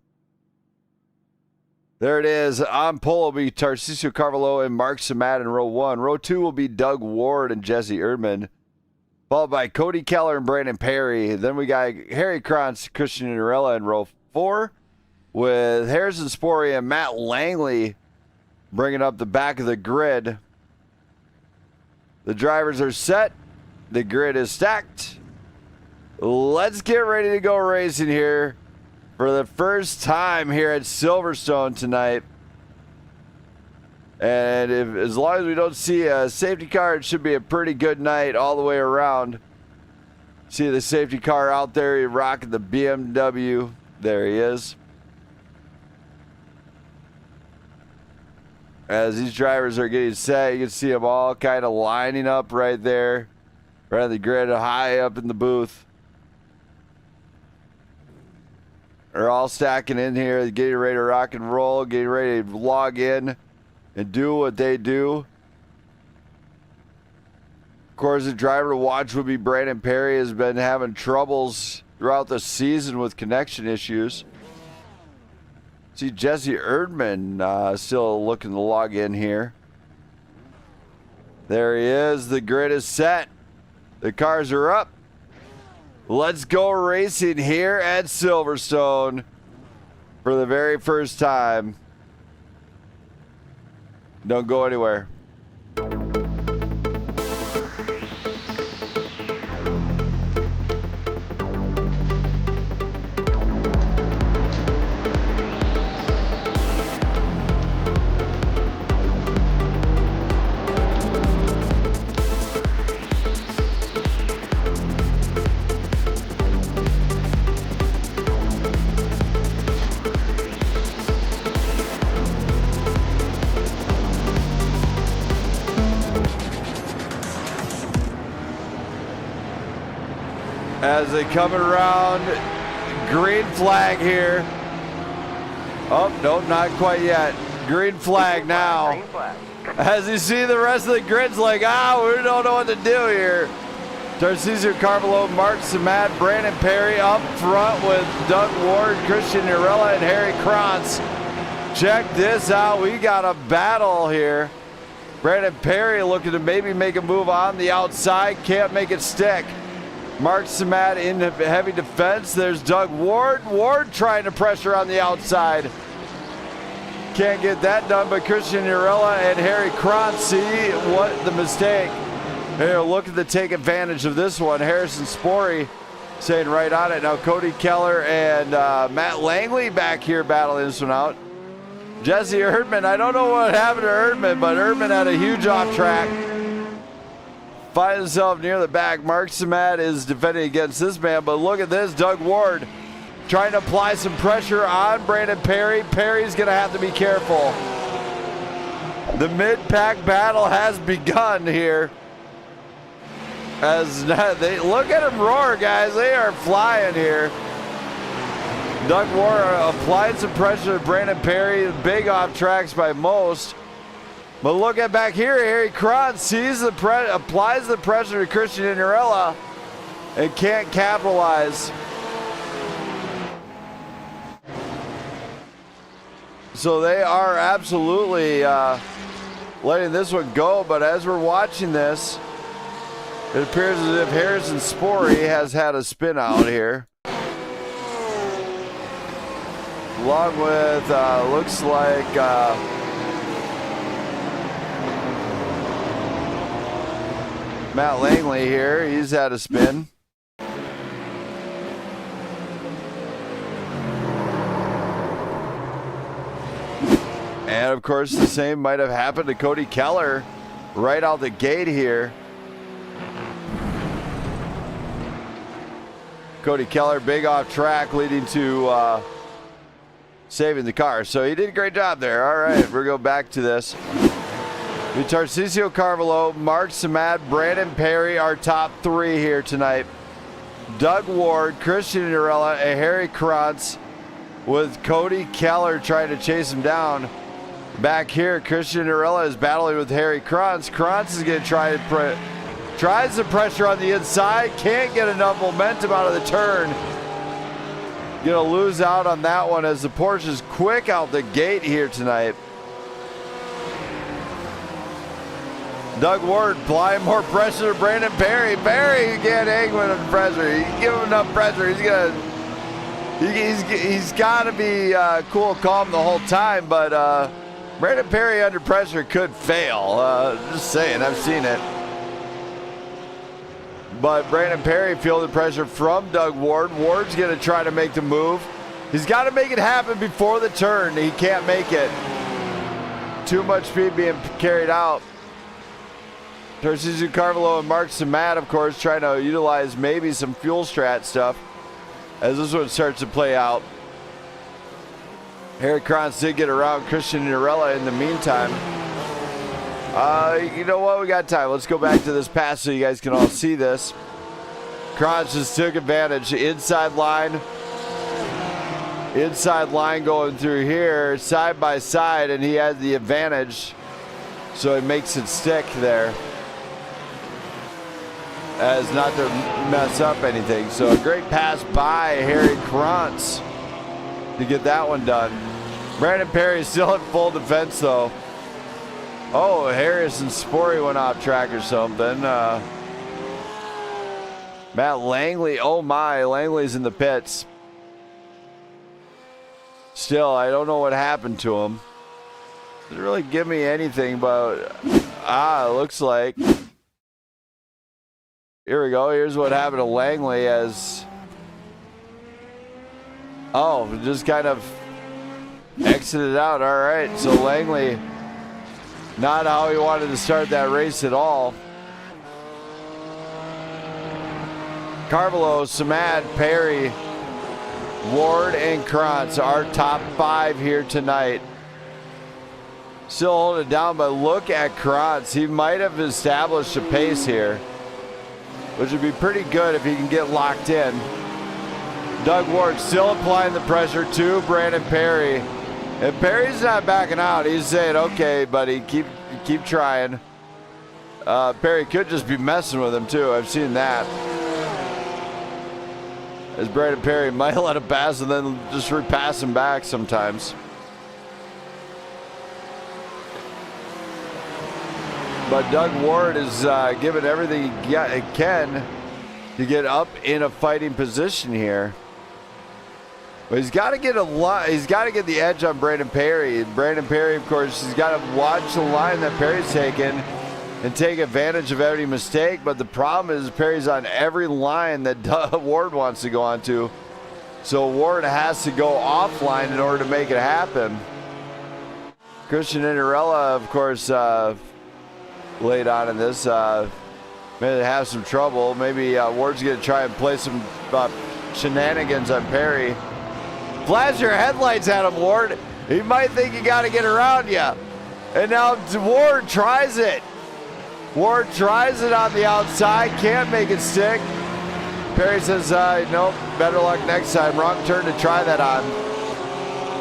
There it is. On pole will be Tarcisio Carvalho and Mark Samat in row 1. Row 2 will be Doug Ward and Jesse Erdman, followed by Cody Keller and Brandon Perry. Then we got Harry Krantz, Christian Narella in row 4, with Harrison Spory and Matt Langley bringing up the back of the grid. The drivers are set. The grid is stacked. Let's get ready to go racing here for the first time here at Silverstone tonight. And as long as we don't see a safety car, it should be a pretty good night all the way around. See the safety car out there, he's rocking the BMW. There he is. As these drivers are getting set, you can see them all kind of lining up right there, right on the grid, high up in the booth. They're all stacking in here, getting ready to rock and roll, getting ready to log in and do what they do. Of course, the driver to watch would be Brandon Perry. Has been having troubles throughout the season with connection issues. See Jesse Erdman still looking to log in here. There he is. The grid is set. The cars are up. Let's go racing here at Silverstone for the very first time. Don't go anywhere. As they come around, green flag here. Oh, no, not quite yet. Green flag now. Green flag. As you see the rest of the grid's like, we don't know what to do here. Tarcisio Carvalho, Mark Samat, Brandon Perry up front with Doug Ward, Christian Narella, and Harry Krantz. Check this out. We got a battle here. Brandon Perry looking to maybe make a move on the outside. Can't make it stick. Mark Samat in heavy defense. There's Doug Ward. Ward trying to pressure on the outside. Can't get that done, but Christian Narella and Harry Krantz see what the mistake. They're looking to take advantage of this one. Harrison Spory staying right on it. Now Cody Keller and Matt Langley back here battling this one out. Jesse Erdman, I don't know what happened to Erdman, but Erdman had a huge off track. Finds himself near the back. Mark Samat is defending against this man, but look at this. Doug Ward trying to apply some pressure on Brandon Perry. Perry's going to have to be careful. The mid-pack battle has begun here. As they look at them roar, guys. They are flying here. Doug Ward applied some pressure to Brandon Perry. Big off tracks by most. But look at back here. Harry Kron sees the applies the pressure to Christian Inarella and can't capitalize. So they are absolutely letting this one go. But as we're watching this, it appears as if Harrison Spory has had a spin out here. Along with, looks like Matt Langley here. He's had a spin. And of course, the same might have happened to Cody Keller right out the gate here. Cody Keller, big off track, leading to saving the car. So he did a great job there. All right, we're going back to this. Tarcisio Carvalho, Mark Samad, Brandon Perry, our top three here tonight. Doug Ward, Christian Inarella, and Harry Krantz, with Cody Keller trying to chase him down. Back here, Christian Inarella is battling with Harry Krantz. Krantz is going to try to tries the pressure on the inside, can't get enough momentum out of the turn. Gonna lose out on that one as the Porsche is quick out the gate here tonight. Doug Ward applying more pressure to Brandon Perry. Perry can't hang with him pressure. You give him enough pressure, he's got to be cool, calm the whole time. But Brandon Perry under pressure could fail. Just saying, I've seen it. But Brandon Perry fielded pressure from Doug Ward. Ward's going to try to make the move. He's got to make it happen before the turn. He can't make it. Too much speed being carried out. Tarcisio Carvalho and Mark Samad, of course, trying to utilize maybe some fuel strat stuff as this one starts to play out. Harry Krantz did get around Christian Inarella in the meantime. You know what? We got time. Let's go back to this pass so you guys can all see this. Krantz just took advantage. Inside line going through here, side by side, and he had the advantage. So he makes it stick there, as not to mess up anything. So a great pass by Harry Krantz to get that one done. Brandon Perry is still in full defense though. Oh, Harrison Spory went off track or something. Matt Langley, oh my, Langley's in the pits. Still, I don't know what happened to him. Doesn't really give me anything, but it looks like. Here we go, here's what happened to Langley as, just kind of exited out. All right, so Langley, not how he wanted to start that race at all. Carvalho, Samad, Perry, Ward, and Krantz, our top five here tonight. Still holding it down, but look at Krantz. He might have established a pace here, which would be pretty good if he can get locked in. Doug Ward still applying the pressure to Brandon Perry. And Perry's not backing out. He's saying, okay, buddy, keep trying. Perry could just be messing with him, too. I've seen that. As Brandon Perry might let him pass and then just repass him back sometimes. But Doug Ward is giving everything he can to get up in a fighting position here. But he's got to get he's got to get the edge on Brandon Perry. And Brandon Perry, of course, he's got to watch the line that Perry's taking and take advantage of every mistake. But the problem is Perry's on every line that Ward wants to go onto. So Ward has to go offline in order to make it happen. Christian Inarella, of course, late on in this, may have some trouble. Maybe Ward's going to try and play some shenanigans on Perry. Flash your headlights at him, Ward. He might think you got to get around you. And now Ward tries it. Ward tries it on the outside, can't make it stick. Perry says, nope, better luck next time. Wrong turn to try that on.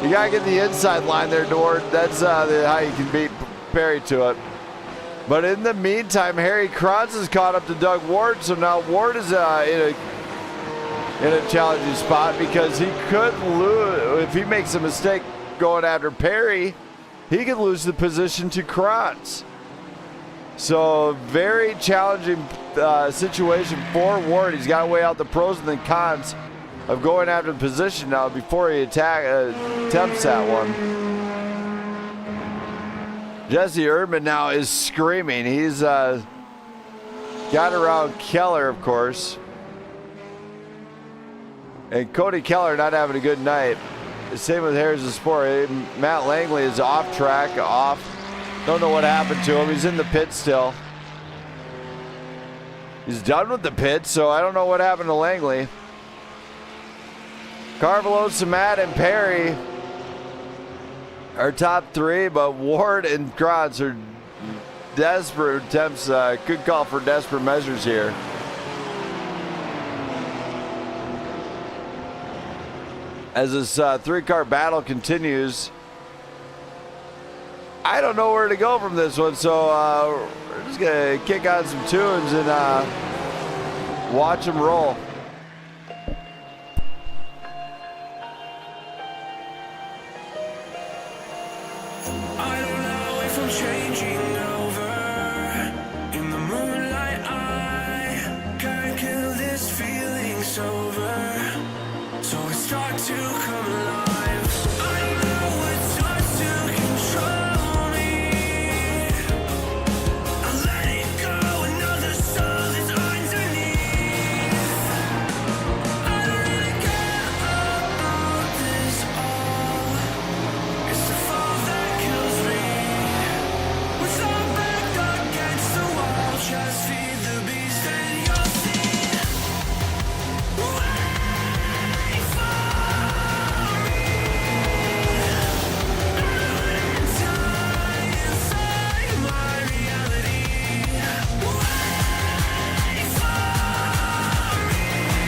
You gotta get the inside line there, Ward. That's how you can beat Perry to it. But in the meantime, Harry Kranz has caught up to Doug Ward, so now Ward is in a challenging spot because he could lose. If he makes a mistake going after Perry, he could lose the position to Kranz. So very challenging situation for Ward. He's got to weigh out the pros and the cons of going after the position now before he attempts that one. Jesse Erdman now is screaming. He's got around Keller, of course. And Cody Keller not having a good night. Same with Harris Sport. Matt Langley is off track, off. Don't know what happened to him. He's in the pit still. He's done with the pit, so I don't know what happened to Langley. Carvalho, Samat, and Perry are top three, but Ward and Kranz are desperate attempts. Could call for desperate measures here. As this three-car battle continues, I don't know where to go from this one, so we're just going to kick on some tunes and watch them roll. I don't know if I'm changing over. In the moonlight, I can't kill this feeling sober. So I start to come alive. I don't know what starts to control me. I let it go, another soul is underneath. I don't really care about this all. It's the fall that kills me. We're so back against the wall. Just feed the beast and you'll see. Wait for me. Time inside my reality. Wait for me. To remember me this way.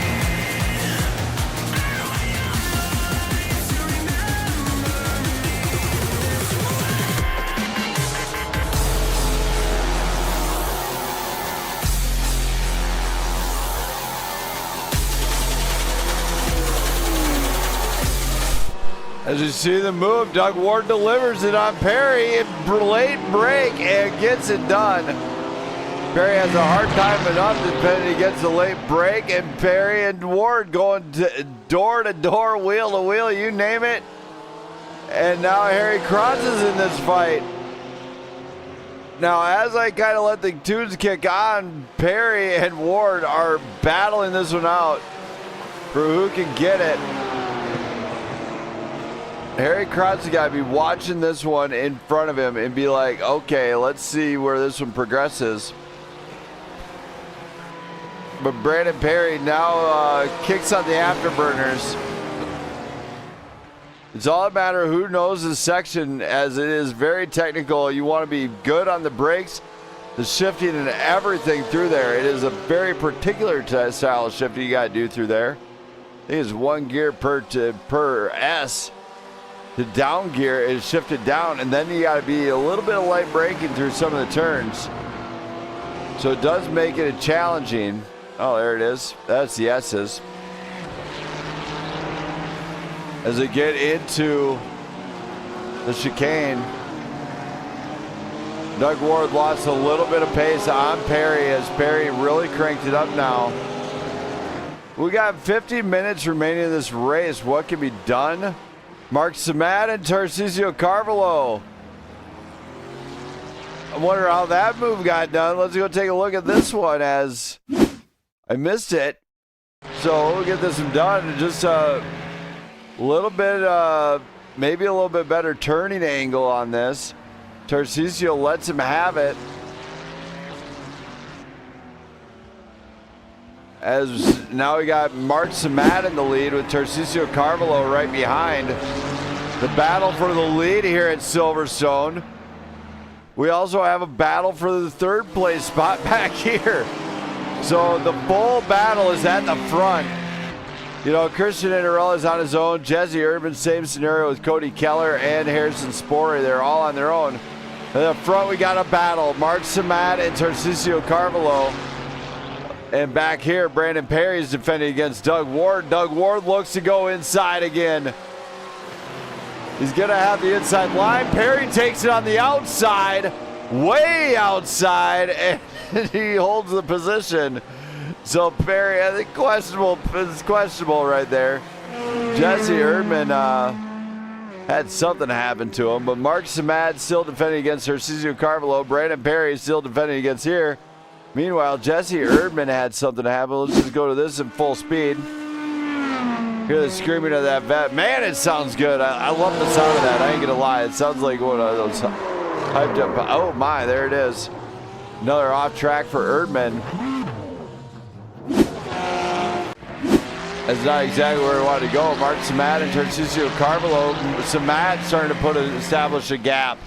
As you see the move, Doug Ward delivers it on Perry in late break and gets it done. Perry has a hard time enough defending against the late break, and Perry and Ward going door to door, wheel to wheel, you name it. And now Harry Kranz is in this fight. Now, as I kind of let the tunes kick on, Perry and Ward are battling this one out for who can get it. Harry Kranz has got to be watching this one in front of him and be like, okay, let's see where this one progresses. But Brandon Perry now kicks on the afterburners. It's all a matter of who knows this section, as it is very technical. You want to be good on the brakes, the shifting, and everything through there. It is a very particular style of shifting you got to do through there. I think it's 1 gear per S. The down gear is shifted down, and then you got to be a little bit of light braking through some of the turns. So it does make it a challenging. Oh, there it is. That's the S's. As they get into the chicane, Doug Ward lost a little bit of pace on Perry as Perry really cranked it up now. We got 50 minutes remaining in this race. What can be done? Mark Samat and Tarcisio Carvalho. I wonder how that move got done. Let's go take a look at this one, as I missed it. So we'll get this one done. Just a little bit, maybe a little bit better turning angle on this. Tarcisio lets him have it. As now we got Mark Samat in the lead with Tarcisio Carvalho right behind. The battle for the lead here at Silverstone. We also have a battle for the third place spot back here. So the full battle is at the front. You know, Christian Inarella is on his own. Jesse Urban, same scenario with Cody Keller and Harrison Spory. They're all on their own. At the front, we got a battle. Mark Samat and Tarcisio Carvalho. And back here, Brandon Perry is defending against Doug Ward. Doug Ward looks to go inside again. He's going to have the inside line. Perry takes it on the outside, way outside, and he holds the position. So Perry, I think it's questionable right there. Jesse Erdman had something happen to him, but Mark Samad still defending against Tarcisio Carvalho. Brandon Perry still defending against here. Meanwhile, Jesse Erdman had something happen. Let's just go to this in full speed. Hear the screaming of that vet. Man, it sounds good. I love the sound of that. I ain't gonna lie. It sounds like one of those hyped up. Oh my, there it is. Another off track for Erdman. That's not exactly where we wanted to go. Mark Samat and Tarcisio Carvalho. Samat starting to establish a gap.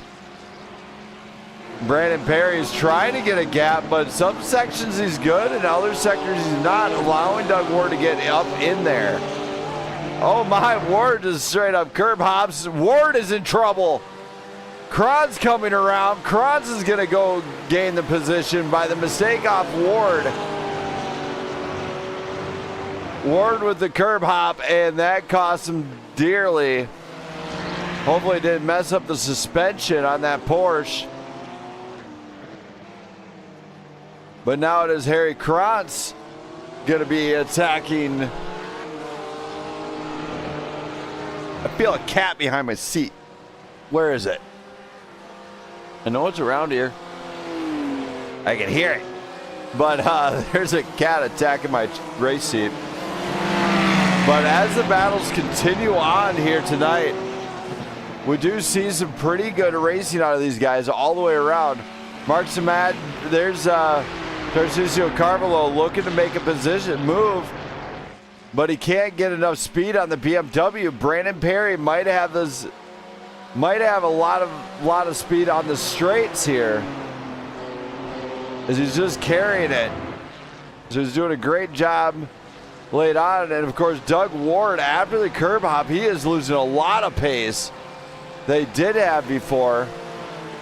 Brandon Perry is trying to get a gap, but some sections he's good, and other sectors he's not, allowing Doug Ward to get up in there. Oh my, Ward just straight up curb hops. Ward is in trouble. Kron's coming around. Kron's is going to go gain the position by the mistake off Ward. Ward with the curb hop, and that cost him dearly. Hopefully it didn't mess up the suspension on that Porsche. But now it is Harry Krantz going to be attacking. I feel a cat behind my seat. Where is it? I know it's around here. I can hear it. But there's a cat attacking my race seat. But as the battles continue on here tonight, we do see some pretty good racing out of these guys all the way around. Mark Samad, there's Tarcisio Carvalho looking to make a position move, but he can't get enough speed on the BMW. Brandon Perry might have a lot of speed on the straights here, as he's just carrying it. So he's doing a great job late on, and of course Doug Ward, after the curb hop, he is losing a lot of pace they did have before.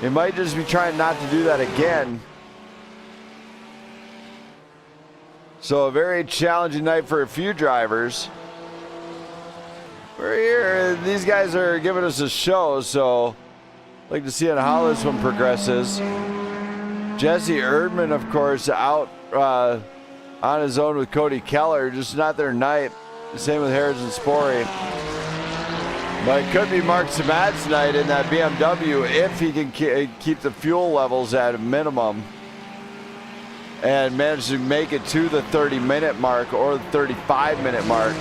He might just be trying not to do that again. So a very challenging night for a few drivers. We're here. These guys are giving us a show, so I'd like to see how this one progresses. Jesse Erdman, of course, out on his own with Cody Keller. Just not their night. Same with Harrison Spory. But it could be Mark Samad's night in that BMW if he can keep the fuel levels at a minimum and manage to make it to the 30-minute mark or the 35-minute mark.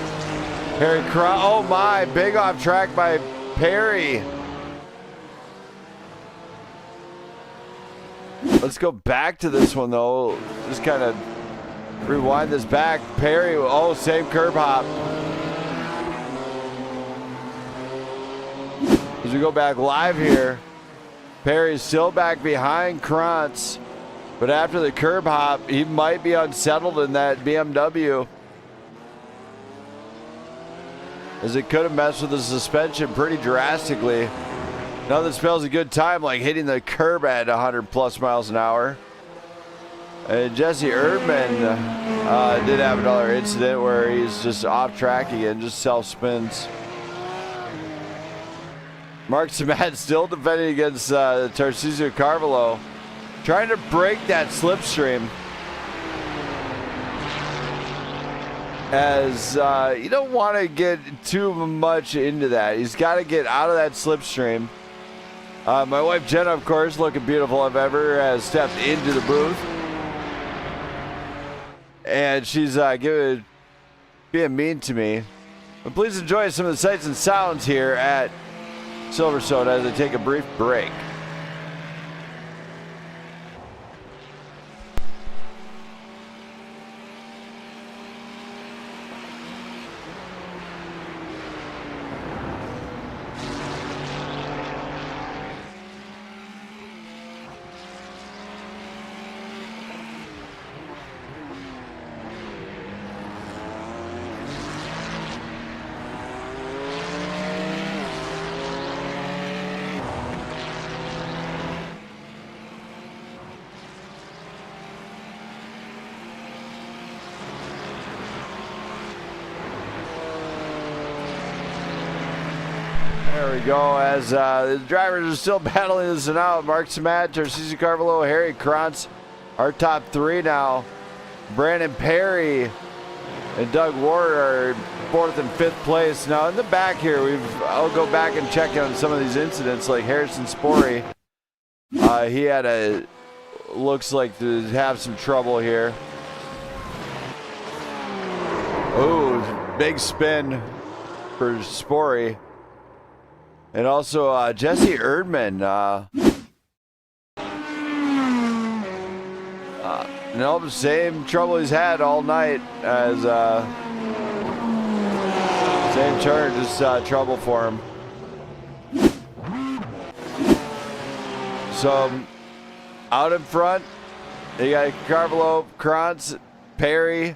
Harry oh my, big off track by Perry. Let's go back to this one though. Just kind of rewind this back. Perry, oh, same curb hop. As we go back live here, Perry's still back behind Krantz. But after the curb hop, he might be unsettled in that BMW, as it could have messed with the suspension pretty drastically. Nothing spells a good time like hitting the curb at 100 plus miles an hour. And Jesse Erdman did have another incident where he's just off track again, just self-spins. Mark Samat still defending against Tarcisio Carvalho, trying to break that slipstream. As you don't want to get too much into that. He's got to get out of that slipstream. My wife Jenna, of course, looking beautiful if ever, has stepped into the booth. And she's being mean to me. But please enjoy some of the sights and sounds here at Silverstone as I take a brief break. There we go. As the drivers are still battling this one out. Mark Samat, Tarcísio Carvalho, Harry Krantz, our top three now. Brandon Perry and Doug Ward are 4th and 5th place. Now in the back here, I'll go back and check on some of these incidents, like Harrison Spory. He had looks like to have some trouble here. Ooh, big spin for Spory. And also Jesse Erdman. No, same trouble he's had all night as same turn, just trouble for him. So out in front, they got Carvalho, Krantz, Perry.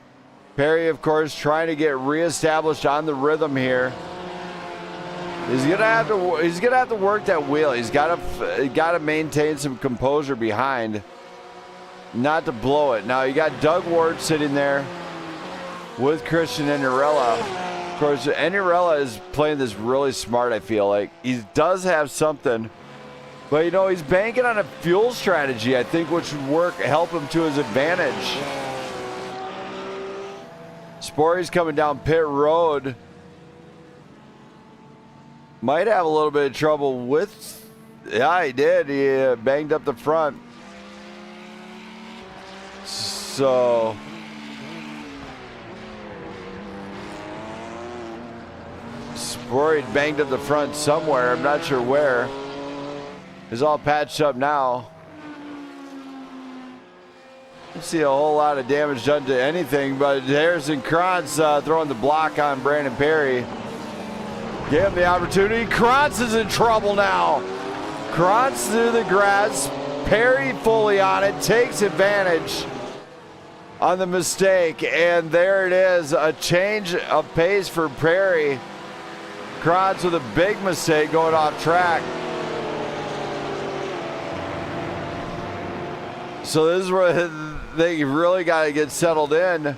Perry, of course, trying to get reestablished on the rhythm here. He's gonna have to work that wheel. He's gotta maintain some composure behind, not to blow it. Now you got Doug Ward sitting there with Christian Enarella. Of course, Enarella is playing this really smart. I feel like he does have something, but he's banking on a fuel strategy. I think which would help him to his advantage. Spory's coming down pit road. Might have a little bit of trouble with... Yeah, he did. He banged up the front. So... Spory banged up the front somewhere. I'm not sure where. It's all patched up now. Don't see a whole lot of damage done to anything, but Harrison Krantz throwing the block on Brandon Perry. Gave him the opportunity. Krantz is in trouble now. Krantz through the grass. Perry fully on it. Takes advantage on the mistake. And there it is. A change of pace for Perry. Krantz with a big mistake going off track. So this is where they really got to get settled in.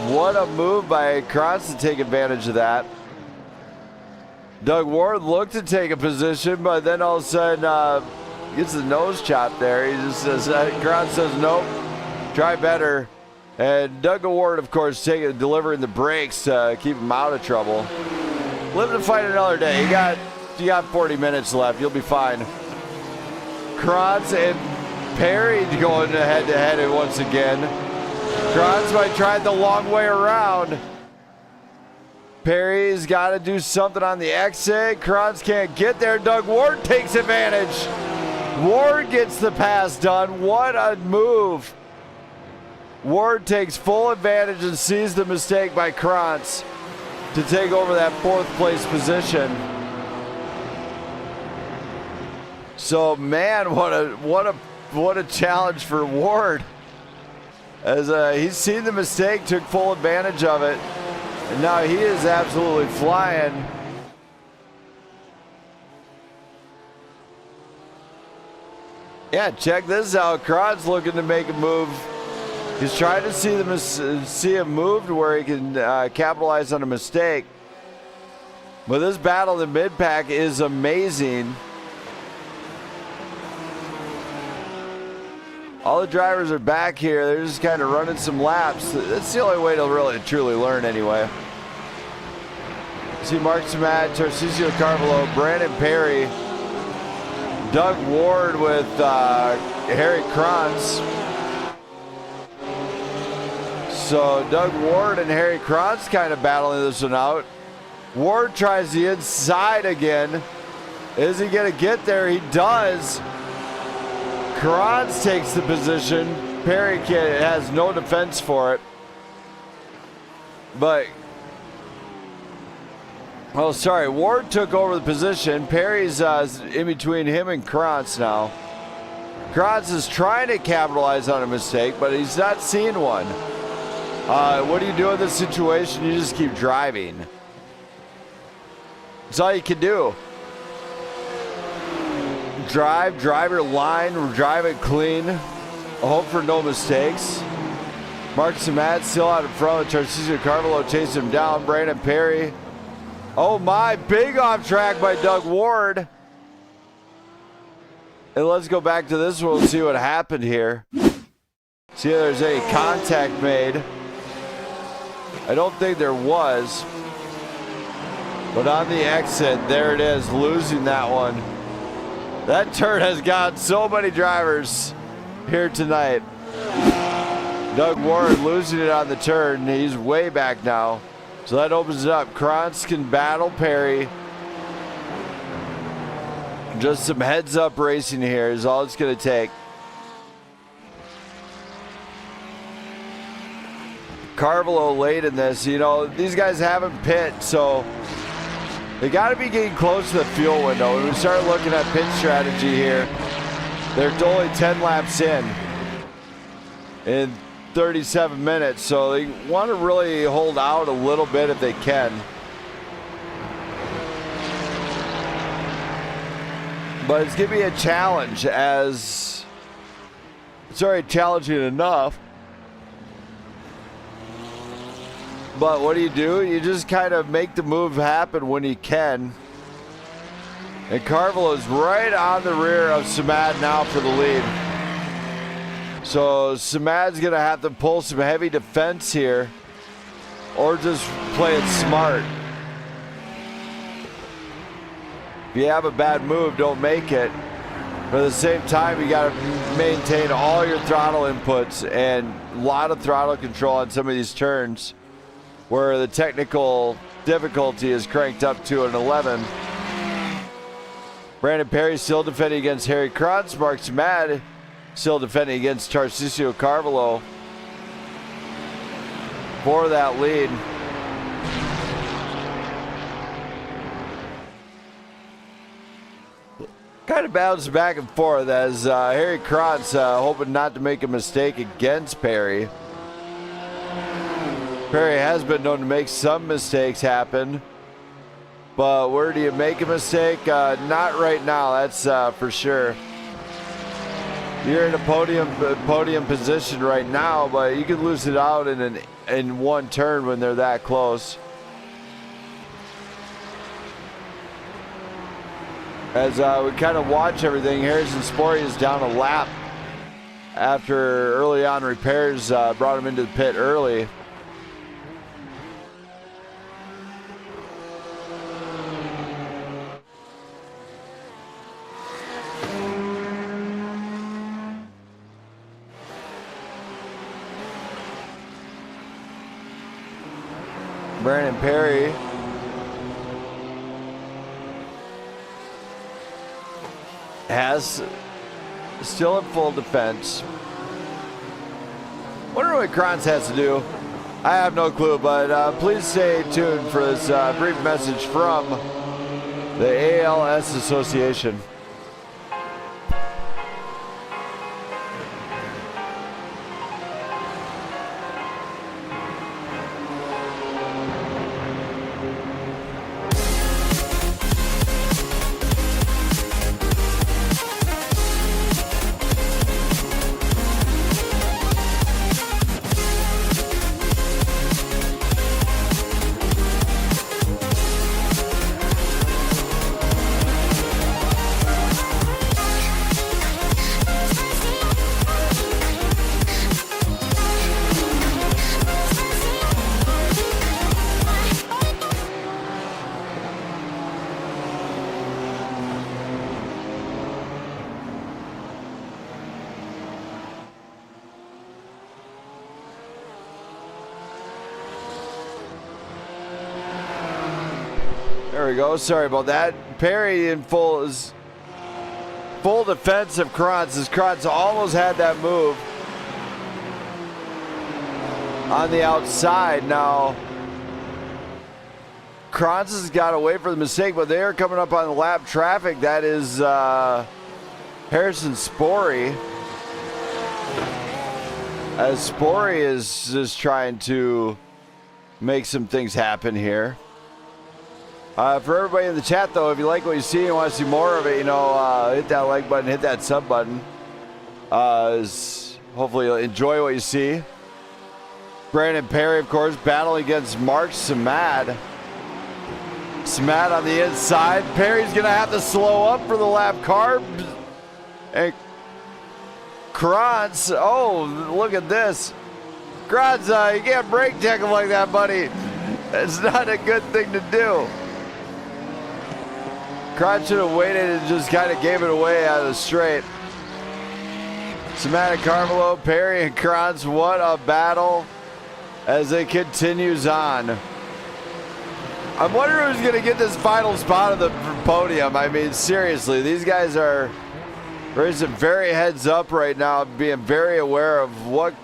What a move by Krantz to take advantage of that. Doug Ward looked to take a position, but then all of a sudden gets the nose chop there. He just says, Krantz says, nope, try better. And Doug Ward, of course, delivering the brakes to keep him out of trouble. Live to fight another day. You got 40 minutes left. You'll be fine. Krantz and Perry going head-to-head once again. Krantz might try it the long way around. Perry's got to do something on the exit. Krantz can't get there. Doug Ward takes advantage. Ward gets the pass done. What a move. Ward takes full advantage and sees the mistake by Krantz to take over that 4th place position. So, man, what a challenge for Ward. As he's seen the mistake, took full advantage of it. And now he is absolutely flying. Yeah, check this out. Krantz looking to make a move. He's trying to see him move to where he can capitalize on a mistake. But this battle in the mid-pack is amazing. All the drivers are back here. They're just kind of running some laps. That's the only way to really truly learn anyway. See Mark Samat, Tarcísio Carvalho, Brandon Perry, Doug Ward with Harry Krantz. So Doug Ward and Harry Krantz kind of battling this one out. Ward tries the inside again. Is he going to get there? He does. Krantz takes the position. Perry has no defense for it. But, oh, sorry. Ward took over the position. Perry's in between him and Krantz now. Krantz is trying to capitalize on a mistake, but he's not seeing one. What do you do in this situation? You just keep driving. That's all you can do. Drive your line, drive it clean. Hope for no mistakes. Mark Samat still out in front with Tarcísio Carvalho chasing him down. Brandon Perry Oh my, big off track by Doug Ward. And let's go back to this one and see what happened here. See if there's any contact made. I don't think there was. But on the exit, there it is, losing that one. That turn has got so many drivers here tonight. Doug Ward losing it on the turn. He's way back now. So that opens it up. Krantz can battle Perry. Just some heads up racing here is all it's going to take. Carvalho late in this. You know, these guys haven't pit, so they got to be getting close to the fuel window. When we start looking at pit strategy here, they're only 10 laps in 37 minutes, so they want to really hold out a little bit if they can. But it's going to be a challenge, as it's already challenging enough. But what do? You just kind of make the move happen when you can. And Carvalho is right on the rear of Samad now for the lead. So Samad's going to have to pull some heavy defense here, or just play it smart. If you have a bad move, don't make it. But at the same time, you got to maintain all your throttle inputs and a lot of throttle control on some of these turns where the technical difficulty is cranked up to an 11. Brandon Perry still defending against Harry Krantz. Mark Samad still defending against Tarcisio Carvalho for that lead. Kind of bounced back and forth as Harry Krantz hoping not to make a mistake against Perry. Perry has been known to make some mistakes happen, but where do you make a mistake? Not right now, that's for sure. You're in a podium position right now, but you could lose it out in one turn when they're that close. As we kind of watch everything, Harrison Spory is down a lap after early on repairs brought him into the pit early. Brandon Perry has still in full defense. Wonder what Krantz has to do. I have no clue, but please stay tuned for this brief message from the ALS Association. There we go. Sorry about that. Perry in full defense of Krantz, as Krantz almost had that move on the outside. Now Krantz has got away for the mistake, but they are coming up on the lap traffic. That is Harrison Spory. As Spory is just trying to make some things happen here. For everybody in the chat, though, if you like what you see and want to see more of it, you know, hit that like button, hit that sub button. Hopefully you'll enjoy what you see. Brandon Perry, of course, battling against Mark Samad. Smat on the inside. Perry's going to have to slow up for the lap car. And Krantz, oh, look at this. Krantz, you can't brake check him like that, buddy. It's not a good thing to do. Krantz should have waited and just kind of gave it away out of the straight. Smat and Carmelo, Perry and Krantz, what a battle as it continues on. I'm wondering who's going to get this final spot on the podium. I mean, seriously, these guys are racing very heads up right now, being very aware of what,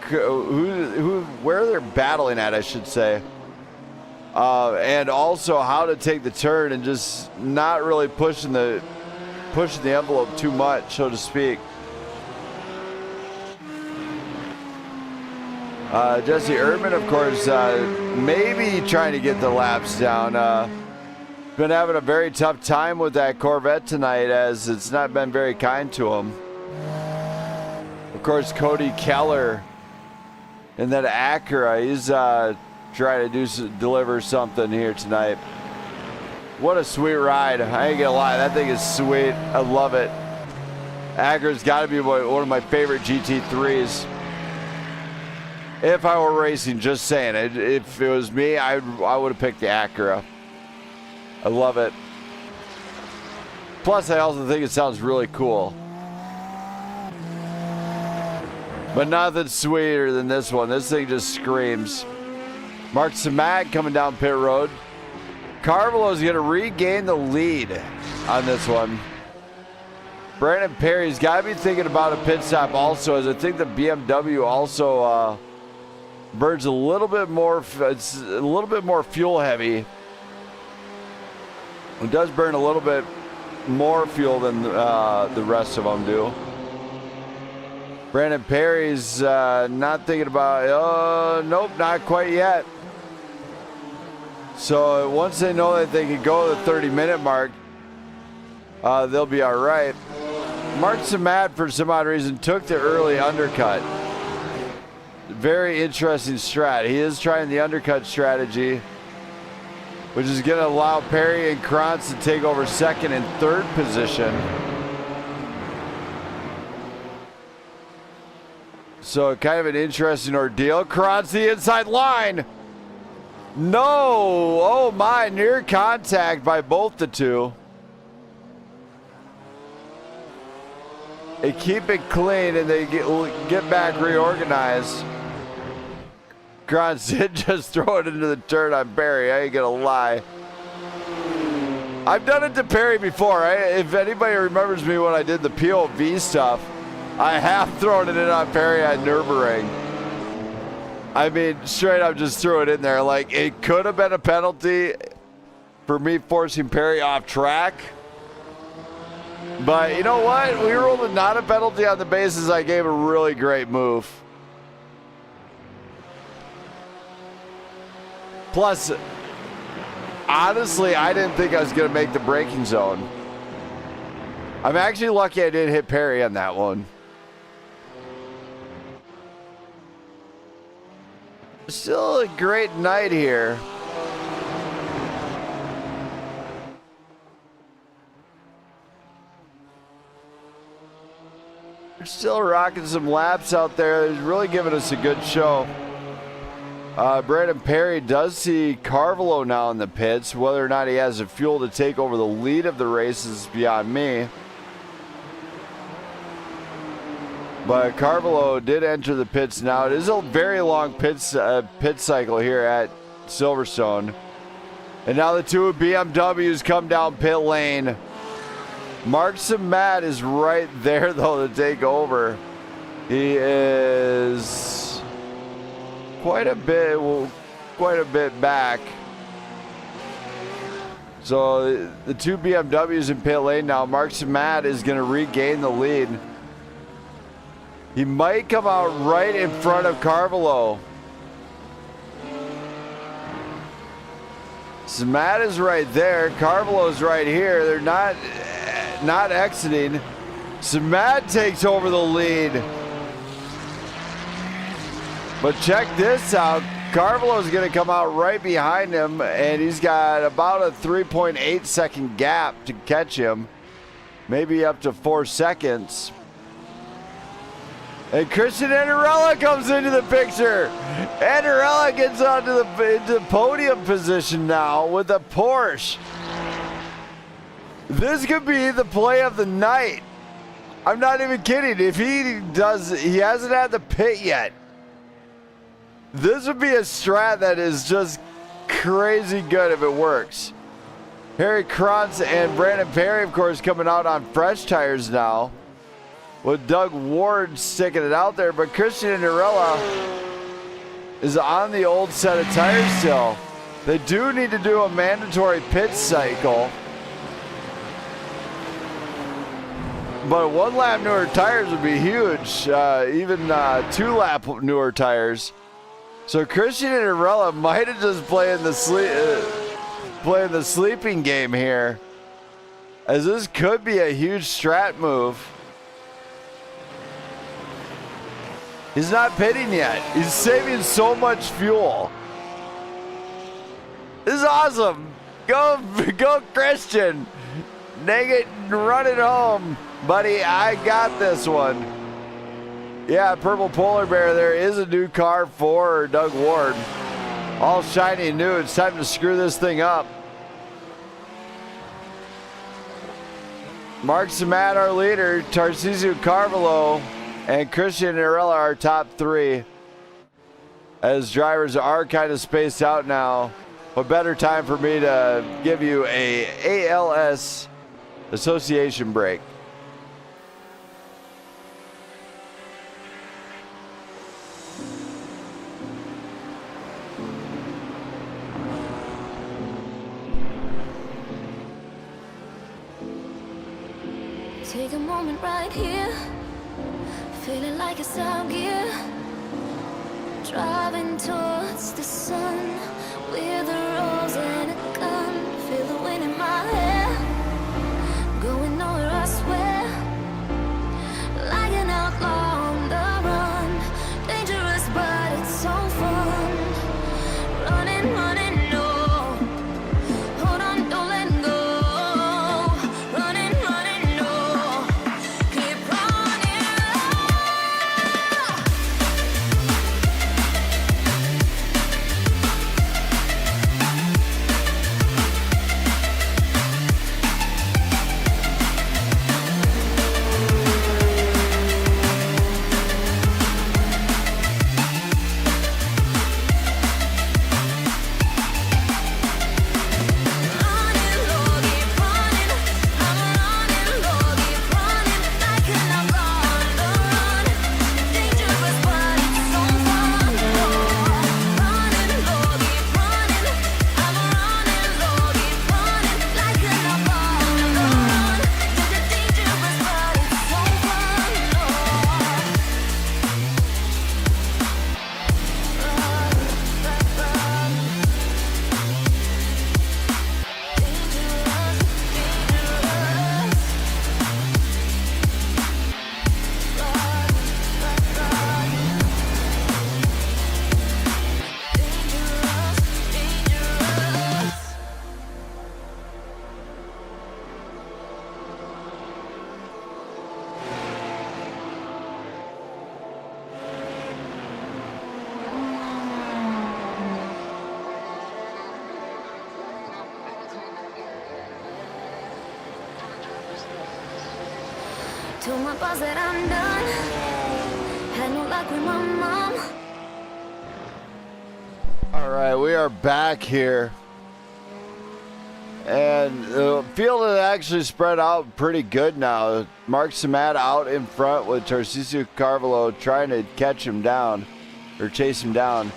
where they're battling at, I should say. And also how to take the turn and just not really pushing the envelope too much, so to speak. Jesse Erdman, of course, maybe trying to get the laps down. Been having a very tough time with that Corvette tonight as it's not been very kind to him. Of course, Cody Keller in that Acura, he's trying to deliver something here tonight. What a sweet ride. I ain't gonna lie, that thing is sweet. I love it. Acura's got to be one of my favorite GT3s. If I were racing, just saying it. If it was me, I would have picked the Acura. I love it. Plus, I also think it sounds really cool. But nothing sweeter than this one. This thing just screams. Mark Samat coming down pit road. Carvelo's going to regain the lead on this one. Brandon Perry's got to be thinking about a pit stop also, as I think the BMW also burns a little bit more. It's a little bit more fuel heavy. It does burn a little bit more fuel than the rest of them do. Brandon Perry's not thinking about, nope, not quite yet. So once they know that they can go to the 30-minute mark, they'll be all right. Mark Samat, for some odd reason, took the early undercut. Very interesting strat. He is trying the undercut strategy, which is going to allow Perry and Krantz to take over second and third position. So kind of an interesting ordeal. Krantz the inside line. No, oh my, near contact by both the two. They keep it clean and they get back reorganized. Krantz did just throw it into the turn on Perry, I ain't gonna lie. I've done it to Perry before. If anybody remembers me when I did the POV stuff, I have thrown it in on Perry at Nürburgring. I mean, straight up just threw it in there. Like, it could have been a penalty for me forcing Perry off track. But you know what? We ruled it not a penalty on the basis I gave a really great move. Plus, honestly, I didn't think I was going to make the braking zone. I'm actually lucky I didn't hit Perry on that one. Still a great night here. We're still rocking some laps out there. It's really giving us a good show. Brandon Perry does see Carvelo now in the pits. Whether or not he has the fuel to take over the lead of the race is beyond me. But Carvelo did enter the pits now. It is a very long pit cycle here at Silverstone. And now the two BMWs come down pit lane. Mark Samat is right there, though, to take over. He is quite a bit back. So the two BMWs in pit lane now. Mark Samat is going to regain the lead. He might come out right in front of Carvelo. Samat is right there. Carvelo's right here. They're not exiting. Samat takes over the lead. But check this out. Carvalho's going to come out right behind him, and he's got about a 3.8 second gap to catch him, maybe up to 4 seconds. And Christian Andorella comes into the picture. Andorella gets onto into podium position now with a Porsche. This could be the play of the night. I'm not even kidding. If he hasn't had the pit yet. This would be a strat that is just crazy good if it works. Harry Krantz and Brandon Perry, of course, coming out on fresh tires now, with Doug Ward sticking it out there. But Christian Andorella is on the old set of tires still. They do need to do a mandatory pit cycle. But 1 lap newer tires would be huge, even 2 lap newer tires. So Christian Andorella might have just playing the sleeping game here, as this could be a huge strat move. He's not pitting yet. He's saving so much fuel. This is awesome. Go Christian. Dang it, run it home. Buddy, I got this one. Yeah, Purple Polar Bear, there is a new car for Doug Ward. All shiny and new. It's time to screw this thing up. Mark Samat, our leader. Tarcisio Carvalho and Christian Andorella, our top 3. As drivers are kind of spaced out now. What better time for me to give you a ALS association break. Take a moment right here, feeling like it's out gear. Driving towards the sun with a rose and a gun. Feel the wind in my hair, going nowhere I swear. Like an outlaw on the run, dangerous but it's so fun. Running, running, no. Hold on, don't let go. Told my boss that I'm done. Had no luck with my mom. All right, we are back here. And the field is actually spread out pretty good now. Mark Samat out in front with Tarcisio Carvalho trying to catch him down, or chase him down.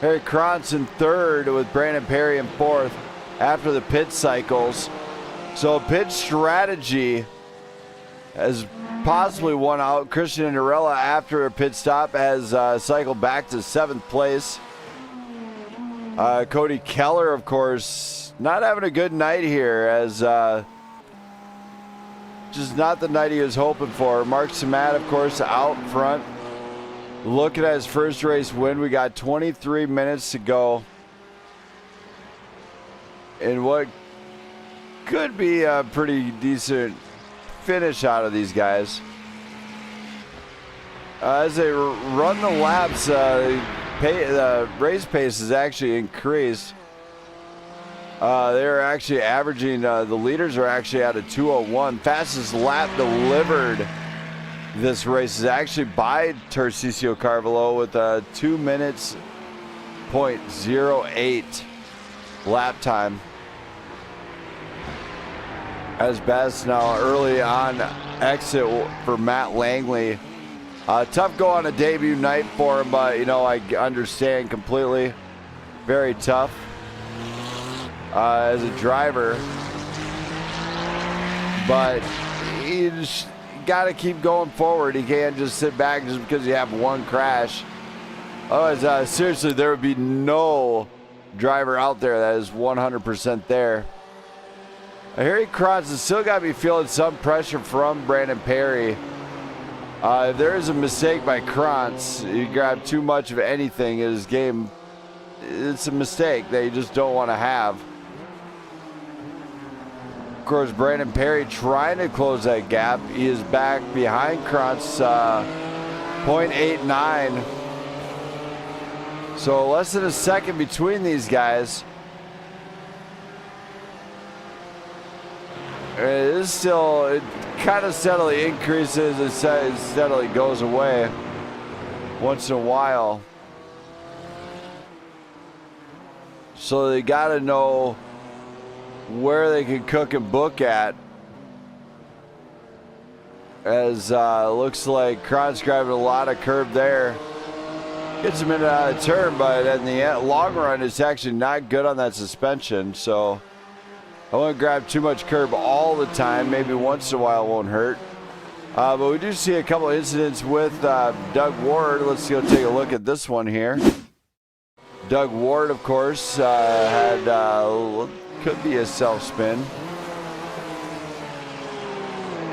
Harry Krantz in third with Brandon Perry in fourth after the pit cycles. So pit strategy has possibly won out. Christian Andorella, after a pit stop, has cycled back to 7th place. Cody Keller, of course, not having a good night here, as just not the night he was hoping for. Mark Samat, of course, out front looking at his first race win. We got 23 minutes to go in what could be a pretty decent finish out of these guys. As they run the laps, the race pace has actually increased. They're actually averaging, the leaders are actually at a 2:01. Fastest lap delivered this race is actually by Tarcisio Carvalho with a 2 minutes .08 lap time. As best now early on exit for Matt Langley. Tough go on a debut night for him, but I understand completely. Very tough as a driver, but you just got to keep going forward. He can't just sit back just because you have one crash. Otherwise, seriously, there would be no driver out there that is 100% there. Harry Kranz has still got to be feeling some pressure from Brandon Perry. If there is a mistake by Kranz, you grab too much of anything in his game, it's a mistake that you just don't want to have. Of course, Brandon Perry trying to close that gap. He is back behind Kranz, 0.89. So less than a second between these guys. It is still, it kind of steadily increases and steadily goes away once in a while. So they got to know where they can cook and book at. As looks like Kranz grabbing a lot of curb there. Gets him in and out of turn, but in the long run, it's actually not good on that suspension. So I wouldn't grab too much curb all the time. Maybe once in a while won't hurt. But we do see a couple incidents with Doug Ward. Let's go take a look at this one here. Doug Ward, of course, had could be a self-spin.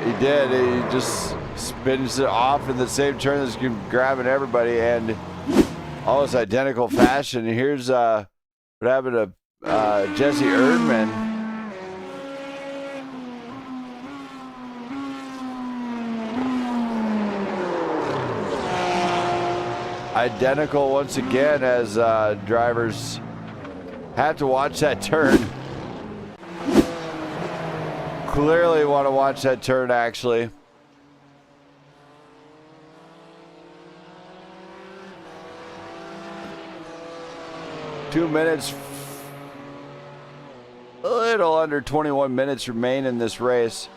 He did. He just spins it off in the same turn as grabbing everybody, and almost identical fashion. Here's what happened to Jesse Erdman. Identical once again, as drivers have to watch that turn. Clearly want to watch that turn, actually. Two minutes, a little under 21 minutes remain in this race.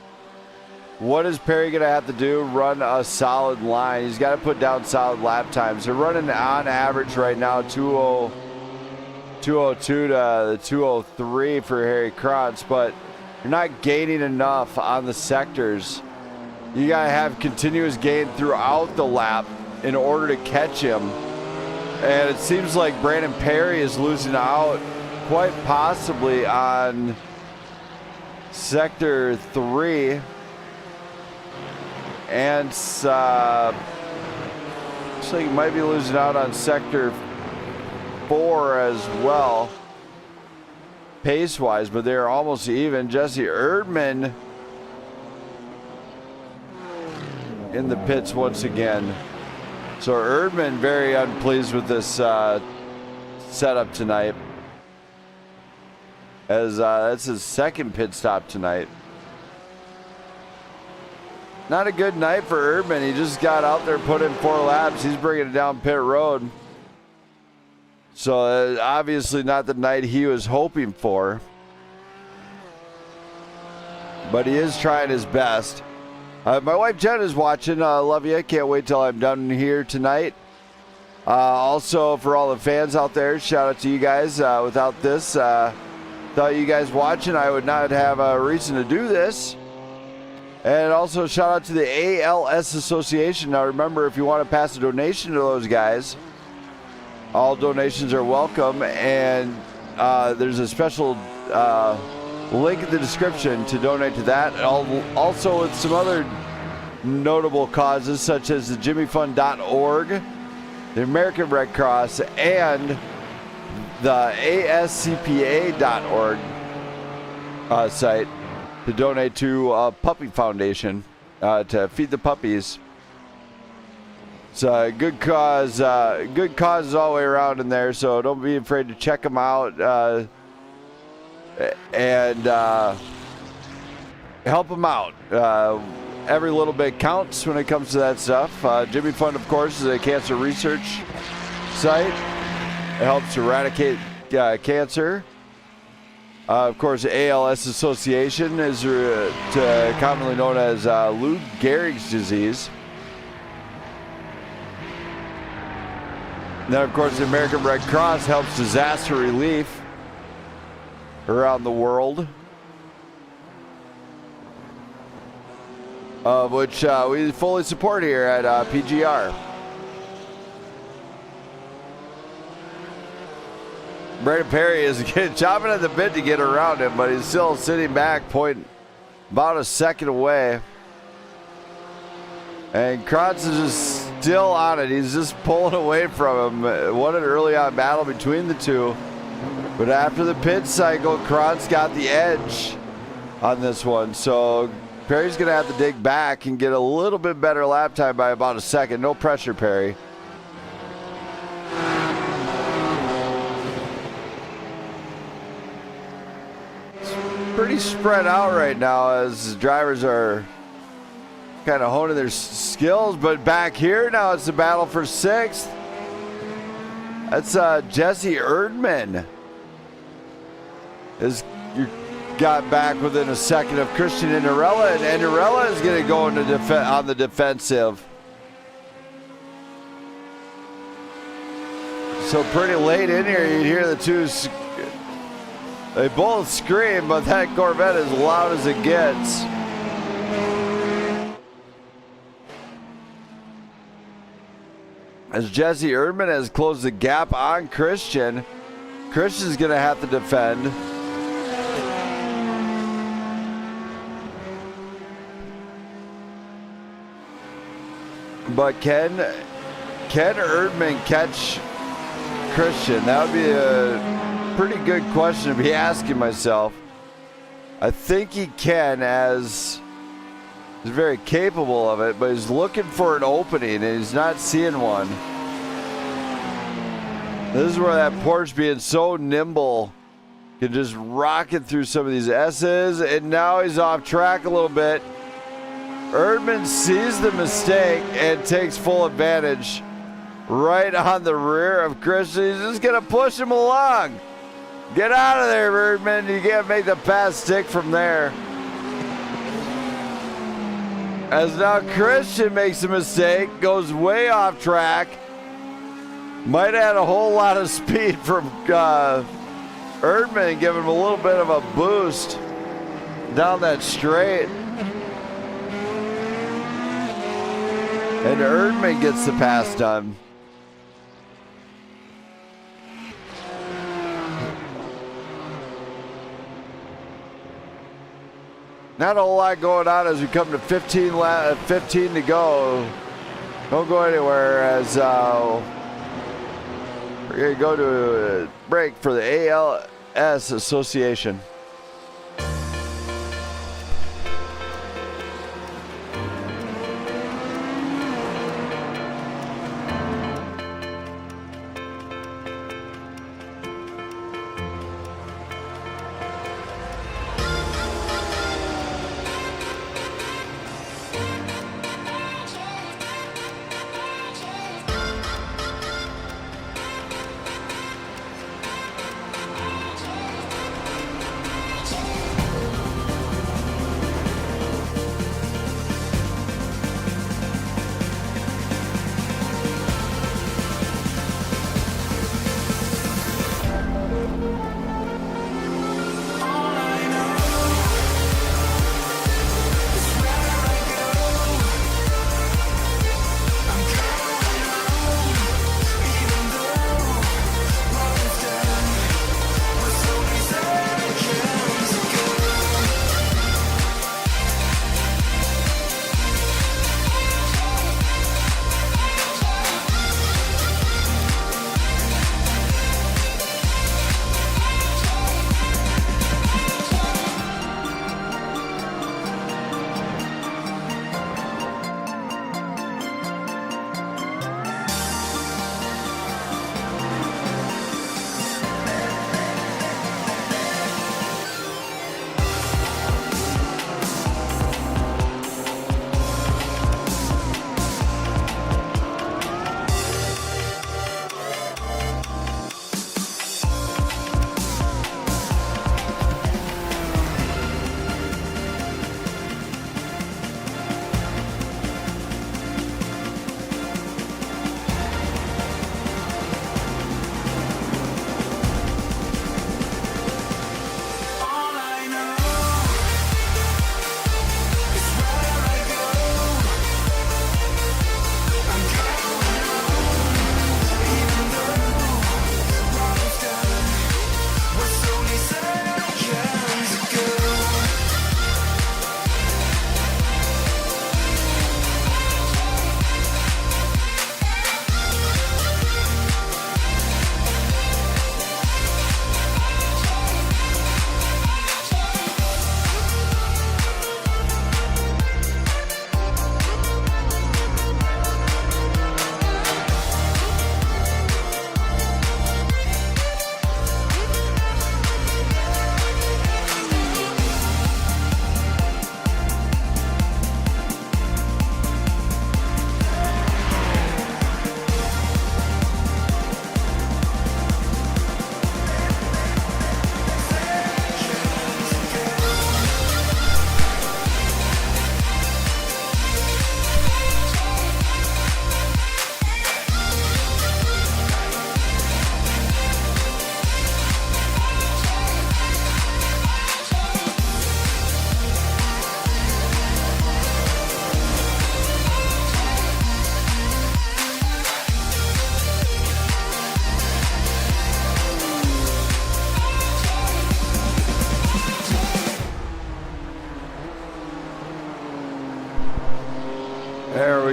What is Perry going to have to do? Run a solid line. He's got to put down solid lap times. They're running on average right now 202 to the 203 for Harry Kranz, but you're not gaining enough on the sectors. You got to have continuous gain throughout the lap in order to catch him. And it seems like Brandon Perry is losing out quite possibly on sector 3. And looks like he might be losing out on sector 4 as well, pace-wise, but they're almost even. Jesse Erdman in the pits once again. So Erdman very unpleased with this setup tonight, as that's his second pit stop tonight. Not a good night for Erdman. He just got out there, put in 4 laps. He's bringing it down pit road. So obviously not the night he was hoping for. But he is trying his best. My wife Jen is watching. Love you. Can't wait till I'm done here tonight. Also, for all the fans out there, shout out to you guys. Without this, without you guys watching, I would not have a reason to do this. And also shout out to the ALS Association. Now remember, if you want to pass a donation to those guys, all donations are welcome. And there's a special link in the description to donate to that. Also with some other notable causes, such as the jimmyfund.org the American Red Cross, and the ASCPA.org site to donate to Puppy Foundation to feed the puppies. It's a good cause all the way around in there, so don't be afraid to check them out and help them out. Every little bit counts when it comes to that stuff. Jimmy Fund, of course, is a cancer research site. It helps eradicate cancer. Of course, ALS Association is commonly known as Lou Gehrig's disease. And then, of course, the American Red Cross helps disaster relief around the world, which we fully support here at PGR. Brandon Perry is chopping at the bit to get around him, but he's still sitting back, point about a second away. And Krantz is just still on it. He's just pulling away from him. What an early on battle between the two. But after the pit cycle, Krantz got the edge on this one. So Perry's going to have to dig back and get a little bit better lap time by about a second. No pressure, Perry. It's pretty spread out right now as drivers are kind of honing their skills, but back here now it's a battle for sixth. That's Jesse Erdman got back within a second of Christian Inarella, and Inarella is going to go into on the defensive. So pretty late in here, you hear the two. They both scream, but that Corvette is loud as it gets. As Jesse Erdman has closed the gap on Christian. Christian's going to have to defend. But can Erdman catch Christian? That would be a pretty good question to be asking myself. I think he can, as he's very capable of it, but he's looking for an opening and he's not seeing one. This is where that Porsche, being so nimble, can just rocket through some of these S's, and now he's off track a little bit. Erdman sees the mistake and takes full advantage right on the rear of Christian. He's just going to push him along. Get out of there, Erdman. You can't make the pass stick from there. As now Christian makes a mistake, goes way off track. Might add a whole lot of speed from Erdman and give him a little bit of a boost down that straight. And Erdman gets the pass done. Not a whole lot going on as we come to 15 to go. Don't go anywhere as we're going to go to a break for the ALS Association.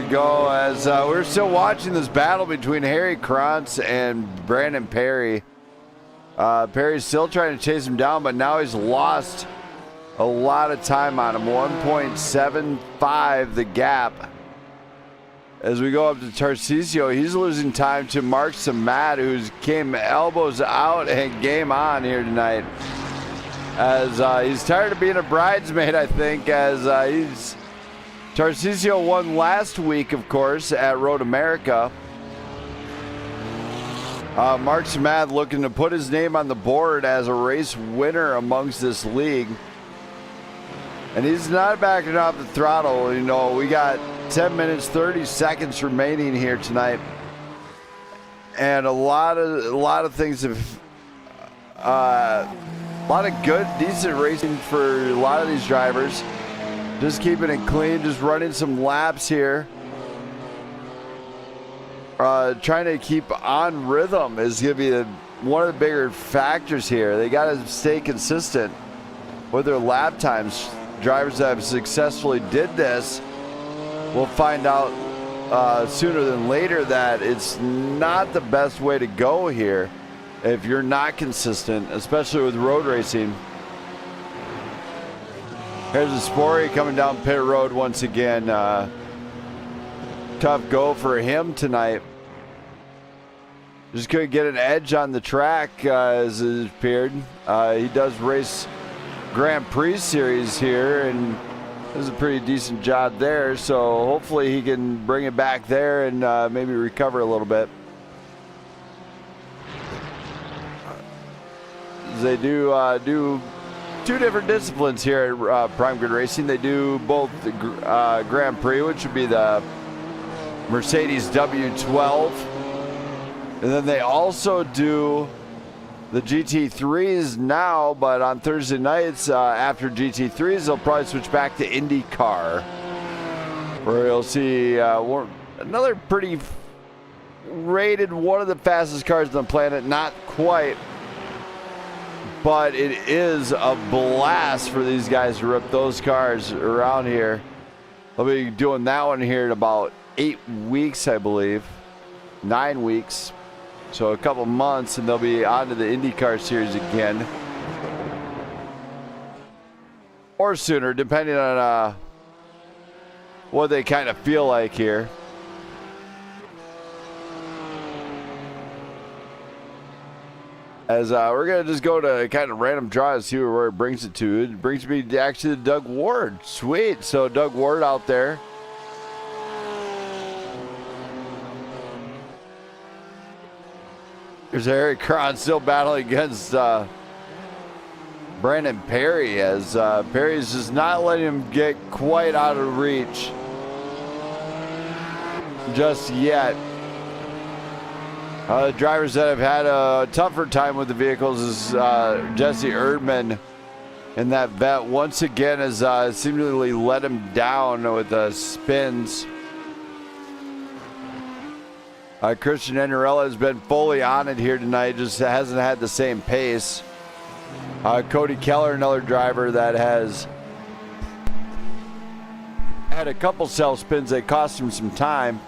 go as we're still watching this battle between Harry Krantz and Brandon Perry. Perry's still trying to chase him down, but now he's lost a lot of time on him. 1.75 the gap. As we go up to Tarcisio, he's losing time to Mark Samat, who's came elbows out and game on here tonight. As he's tired of being a bridesmaid, I think, as Tarcisio won last week, of course, at Road America. Mark Samat looking to put his name on the board as a race winner amongst this league. And he's not backing off the throttle. You know, we got 10 minutes, 30 seconds remaining here tonight. And a lot of things have, a lot of good, decent racing for a lot of these drivers. Just keeping it clean, just running some laps here. Trying to keep on rhythm is going to be one of the bigger factors here. They got to stay consistent with their lap times. Drivers that have successfully did this will find out sooner than later that it's not the best way to go here if you're not consistent, especially with road racing. Here's a Spory coming down pit road once again. Tough go for him tonight. Just couldn't get an edge on the track as it appeared. He does race Grand Prix series here and does a pretty decent job there, so hopefully he can bring it back there and maybe recover a little bit. They do two different disciplines here at Prime Grid Racing. They do both the Grand Prix, which would be the Mercedes W12, and then they also do the GT3s now, but on Thursday nights after GT3s, they'll probably switch back to IndyCar, where you'll see another pretty rated, one of the fastest cars on the planet. Not quite, but it is a blast for these guys to rip those cars around here. They'll be doing that one here in about 8 weeks, I believe, 9 weeks. So a couple months, and they'll be on to the IndyCar series again. Or sooner, depending on what they kind of feel like here. As we're going to just go to kind of random draw and see where it brings it to. It brings me actually to Doug Ward. Sweet. So Doug Ward out there. There's Eric Cron still battling against Brandon Perry, as Perry's just not letting him get quite out of reach just yet. The drivers that have had a tougher time with the vehicles is Jesse Erdman, and that vet once again has seemingly let him down with spins. Christian Enarella has been fully on it here tonight, just hasn't had the same pace. Cody Keller, another driver that has had a couple self spins that cost him some time.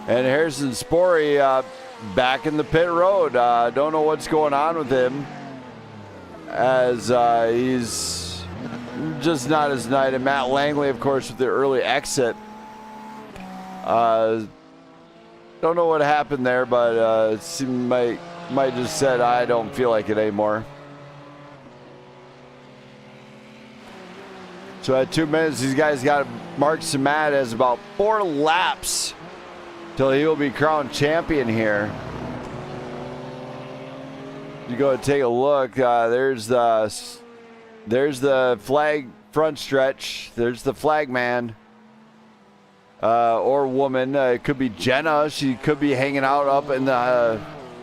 And Harrison Spory back in the pit road. Don't know what's going on with him, as he's just not his night. And Matt Langley, of course, with the early exit. Don't know what happened there, but it seemed might just said, I don't feel like it anymore. So at 2 minutes, these guys got Mark Samat as about 4 laps till he will be crowned champion here. You go and take a look. There's the flag front stretch. There's the flag man. Or woman. It could be Jenna. She could be hanging out up in the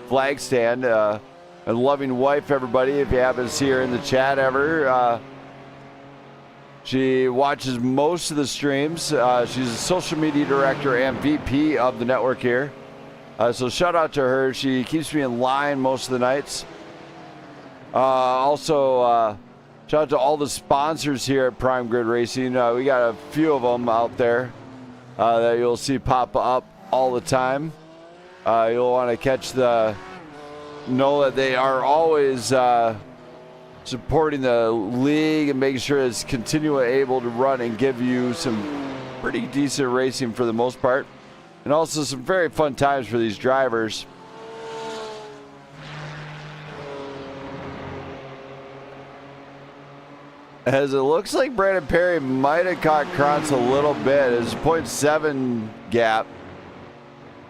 flag stand. A loving wife, everybody, if you happen to see her in the chat ever. She watches most of the streams. She's a social media director and VP of the network here. So shout out to her. She keeps me in line most of the nights. Also, shout out to all the sponsors here at Prime Grid Racing. We got a few of them out there. that you'll see pop up all the time. You'll want to catch know that they are always supporting the league and making sure it's continually able to run and give you some pretty decent racing for the most part. And also some very fun times for these drivers. As it looks like Brandon Perry might have caught Krantz a little bit. It's a 0.7 gap.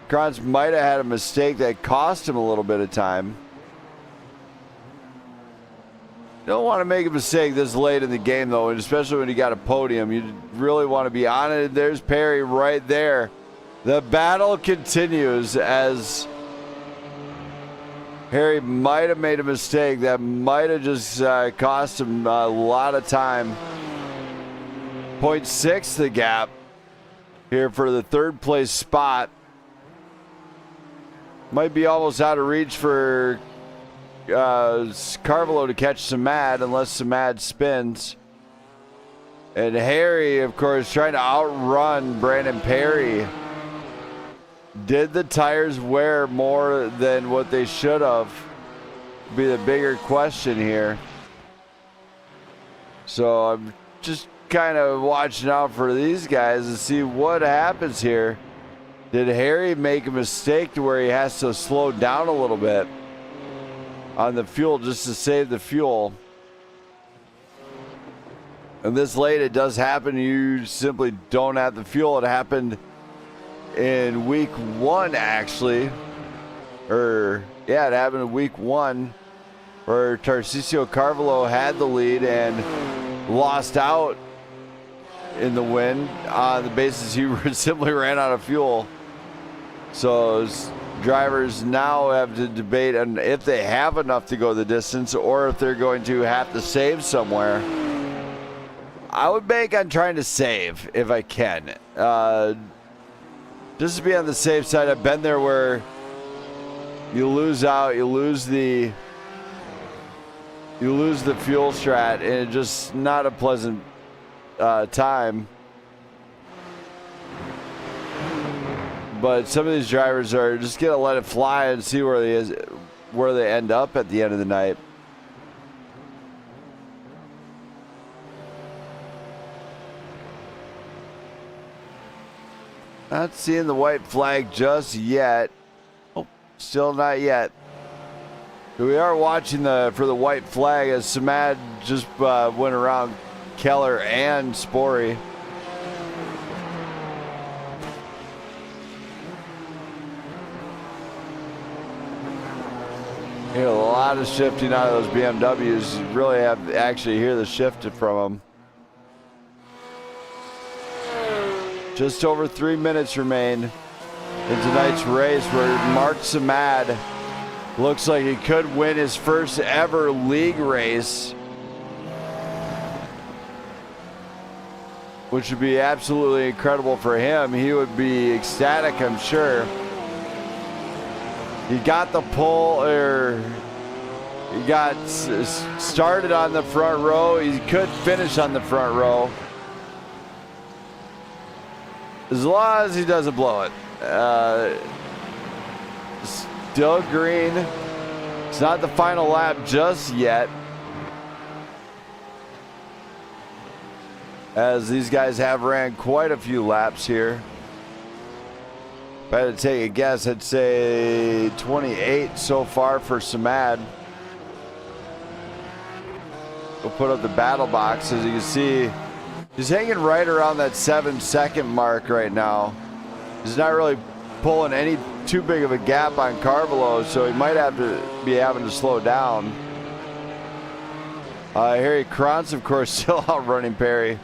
Krantz might have had a mistake that cost him a little bit of time. Don't want to make a mistake this late in the game, though, and especially when you got a podium. You really want to be on it. There's Perry right there. The battle continues as Harry might have made a mistake that might have just cost him a lot of time. 0.6 the gap here for the third place spot. Might be almost out of reach for Carvalho to catch Samad unless Samad spins. And Harry, of course, trying to outrun Brandon Perry. Did the tires wear more than what they should have? Be the bigger question here. So I'm just kind of watching out for these guys to see what happens here. Did Harry make a mistake to where he has to slow down a little bit on the fuel just to save the fuel? And this late it does happen. You simply don't have the fuel. It happened in week 1, actually. It happened in week 1 where Tarcisio Carvalho had the lead and lost out in the win on the basis he simply ran out of fuel. So drivers now have to debate on if they have enough to go the distance or if they're going to have to save somewhere. I would bank on trying to save if I can. Just to be on the safe side. I've been there where you lose out, you lose the fuel strat, and it's just not a pleasant time. But some of these drivers are just gonna let it fly and see where they end up at the end of the night. Not seeing the white flag just yet. Oh, still not yet. We are watching for the white flag as Samad just went around Keller and Spory. Hear a lot of shifting out of those BMWs. You really have to actually hear the shift from them. Just over 3 minutes remain in tonight's race where Mark Samad looks like he could win his first ever league race, which would be absolutely incredible for him. He would be ecstatic, I'm sure. He got the pole, or he got started on the front row. He could finish on the front row. As long as he doesn't blow it. Still green. It's not the final lap just yet. As these guys have ran quite a few laps here. If I had to take a guess, I'd say 28 so far for Samad. We'll put up the battle box. As you can see, he's hanging right around that 7-second mark right now. He's not really pulling any too big of a gap on Carvalho, so he might have to be having to slow down. Harry Krantz, of course, still outrunning Perry.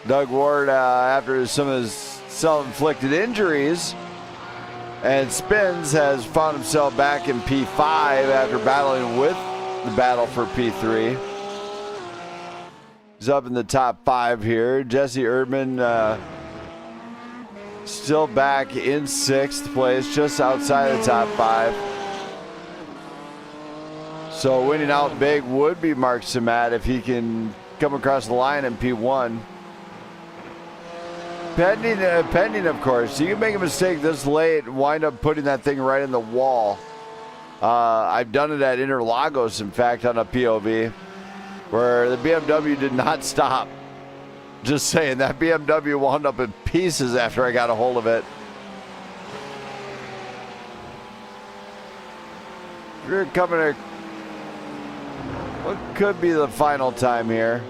Doug Ward, after some of his self-inflicted injuries and spins, has found himself back in P5 after battling with the battle for P3. He's up in the top 5 here. Jesse Erdman still back in 6th place, just outside the top 5. So winning out big would be Mark Samad if he can come across the line in P1. Pending, of course. You can make a mistake this late and wind up putting that thing right in the wall. I've done it at Interlagos, in fact, on a POV, where the BMW did not stop. Just saying, that BMW wound up in pieces after I got a hold of it. We're coming to what could be the final time here.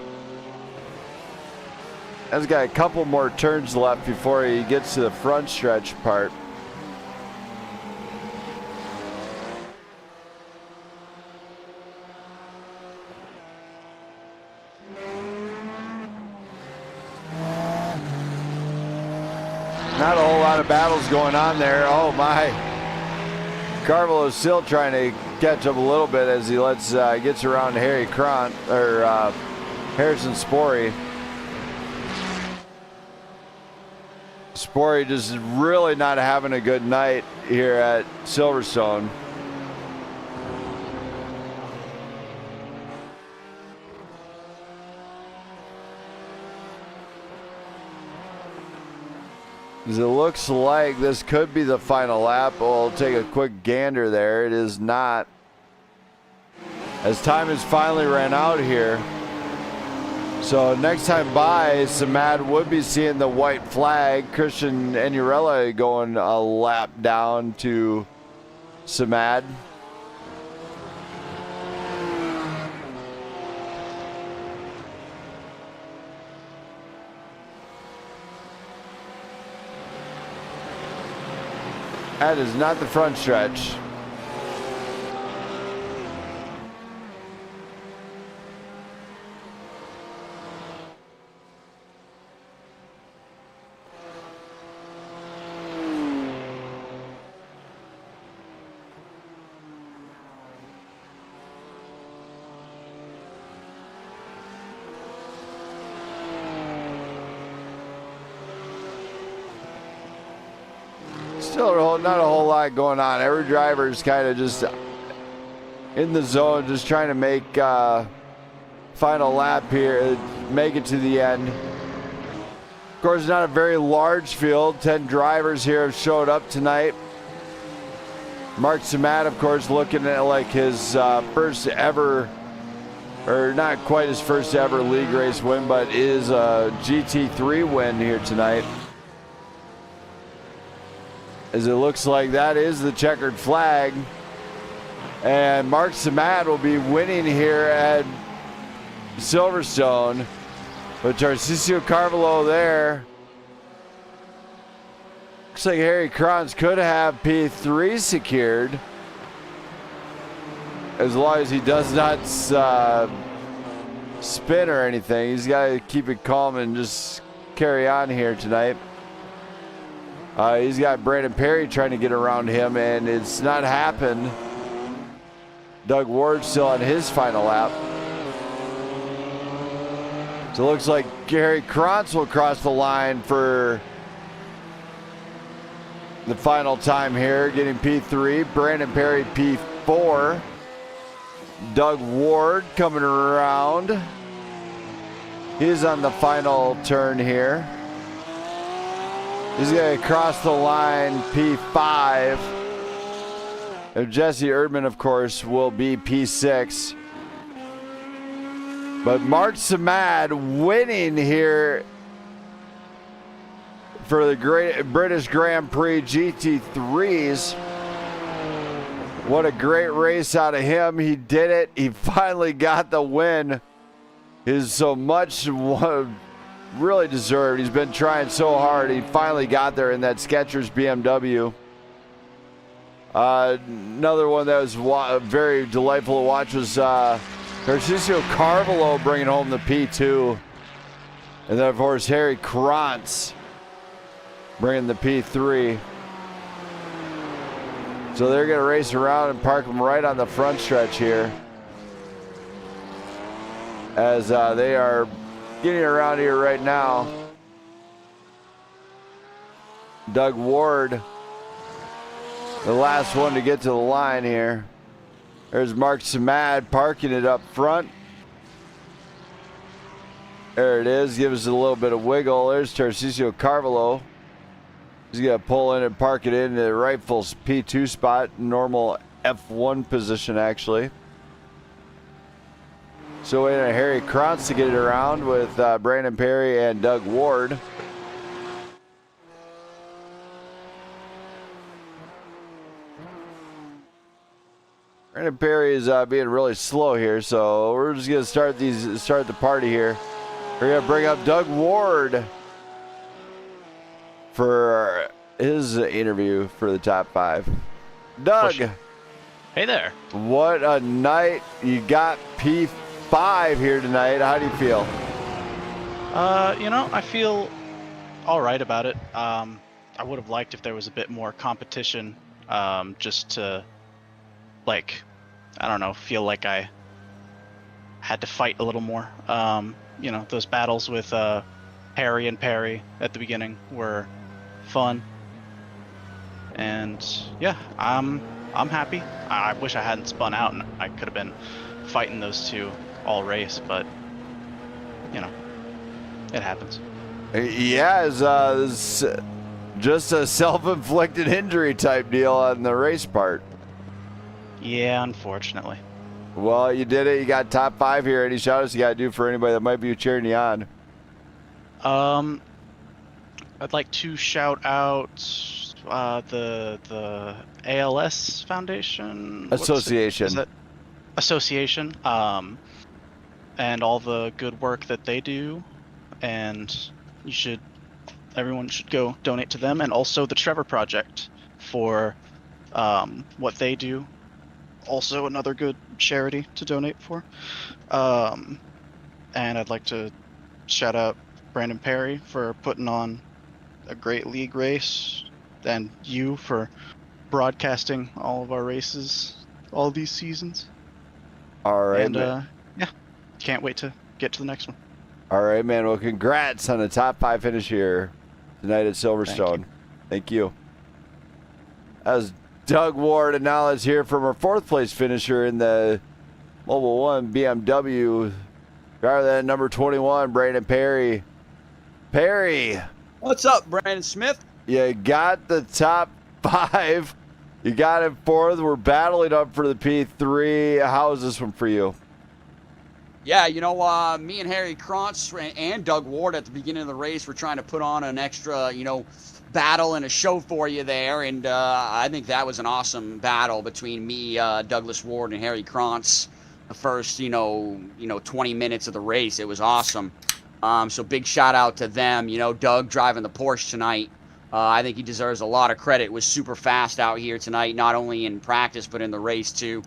Has got a couple more turns left before he gets to the front stretch part. Not a whole lot of battles going on there. Oh my. Carvelo is still trying to catch up a little bit as he gets around Harrison Spory. Spory just really not having a good night here at Silverstone. It looks like this could be the final lap. We'll take a quick gander there. It is not. As time has finally ran out here. So next time by, Samad would be seeing the white flag. Christian Enurella going a lap down to Samad. That is not the front stretch. Still not a whole lot going on. Every driver is kind of just in the zone, just trying to make final lap here, make it to the end. Of course, not a very large field. 10 drivers here have showed up tonight. Mark Samad, of course, looking at like his first ever, or not quite his first ever league race win, but is a GT3 win here tonight. As it looks like that is the checkered flag. And Mark Samad will be winning here at Silverstone. But Tarcisio Carvalho there. Looks like Harry Kranz could have P3 secured. As long as he does not spin or anything. He's got to keep it calm and just carry on here tonight. He's got Brandon Perry trying to get around him, and it's not happened. Doug Ward still on his final lap. So it looks like Gary Krantz will cross the line for the final time here, getting P3. Brandon Perry P4. Doug Ward coming around. He's on the final turn here. He's going to cross the line P5. And Jesse Erdman, of course, will be P6. But Mark Samad winning here for the Great British Grand Prix GT3s. What a great race out of him. He did it. He finally got the win. Is so much really deserved. He's been trying so hard. He finally got there in that Skechers BMW. Another one that was very delightful to watch was Tarcisio Carvalho bringing home the P2. And then, of course, Harry Krantz bringing the P3. So they're going to race around and park them right on the front stretch here. As they are getting around here right now. Doug Ward, the last one to get to the line here. There's Mark Samad parking it up front. There it is. Gives us a little bit of wiggle. There's Tarcisio Carvalho. He's going to pull in and park it in the rightful P2 spot. Normal F1 position, actually. So waiting on Harry Krantz to get it around with Brandon Perry and Doug Ward. Brandon Perry is being really slow here, so we're just gonna start the party here. We're gonna bring up Doug Ward for his interview for the top 5. Doug, hey there. What a night! You got P5 here tonight. How do you feel? I feel all right about it. I would have liked if there was a bit more competition, just to, like, I don't know, feel like I had to fight a little more. Those battles with Harry and Perry at the beginning were fun, and yeah, I'm happy. I wish I hadn't spun out and I could have been fighting those two all race, but it happens. Yeah, it's just a self-inflicted injury type deal on the race part. Yeah, unfortunately. Well, you did it. You got top 5 here. Any shout-outs you got to do for anybody that might be cheering you on? I'd like to shout out the ALS Foundation Association. Association. And all the good work that they do, and everyone should go donate to them, and also the Trevor Project for what they do. Also another good charity to donate for. And I'd like to shout out Brandon Perry for putting on a great league race, and you for broadcasting all of our races all these seasons. All right, and man. yeah, can't wait to get to the next one. All right, man. Well, congrats on the top 5 finish here tonight at Silverstone. Thank you. That was Doug Ward, and now let's hear from our 4th place finisher in the Mobile 1 BMW. Rather than number 21, Brandon Perry. Perry. What's up, Brandon Smith? You got the top 5. You got it 4th. We're battling up for the P3. How is this one for you? Yeah, me and Harry Krantz and Doug Ward at the beginning of the race were trying to put on an extra, battle and a show for you there, and I think that was an awesome battle between me, Douglas Ward, and Harry Krantz. The first, 20 minutes of the race, it was awesome. So big shout out to them. Doug driving the Porsche tonight. I think he deserves a lot of credit. It was super fast out here tonight, not only in practice but in the race too.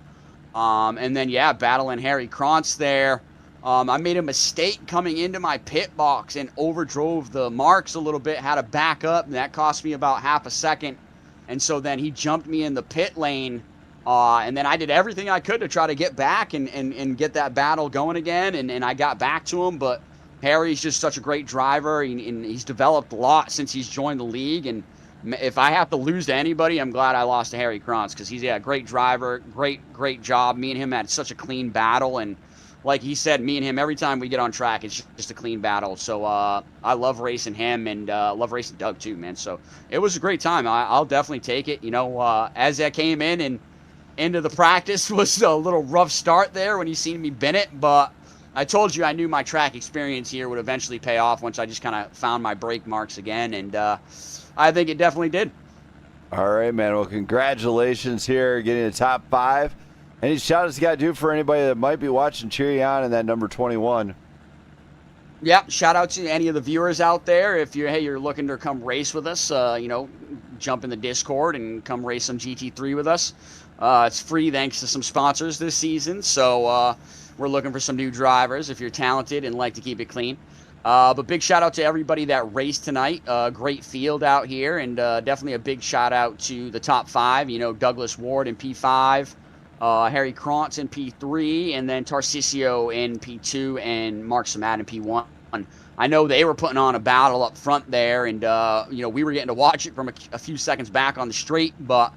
And then battling Harry Krantz there. I made a mistake coming into my pit box and overdrove the marks a little bit, had to back up, and that cost me about half a second. And so then he jumped me in the pit lane, and then I did everything I could to try to get back and get that battle going again, and I got back to him. But Harry's just such a great driver, and he's developed a lot since he's joined the league, and if I have to lose to anybody, I'm glad I lost to Harry Krantz, because he's a great driver, great job. Me and him had such a clean battle, and like he said, me and him, every time we get on track, it's just a clean battle. So I love racing him, and love racing Doug too, man. So it was a great time. I'll definitely take it. As I came in and into the practice was a little rough start there when you seen me bin it, but I told you I knew my track experience here would eventually pay off once I just kind of found my brake marks again, and I think it definitely did. All right, man. Well, congratulations here, getting the top 5. Any shout-outs you got to do for anybody that might be watching, cheer you on in that number 21? Yeah, shout out to any of the viewers out there. If you're looking to come race with us, jump in the Discord and come race some GT3 with us. It's free thanks to some sponsors this season, so we're looking for some new drivers if you're talented and like to keep it clean. But big shout out to everybody that raced tonight. Great field out here, and definitely a big shout out to the top 5. Douglas Ward in P5, Harry Krantz in P3, and then Tarcisio in P2, and Mark Samad in P1. I know they were putting on a battle up front there, and we were getting to watch it from a few seconds back on the straight, but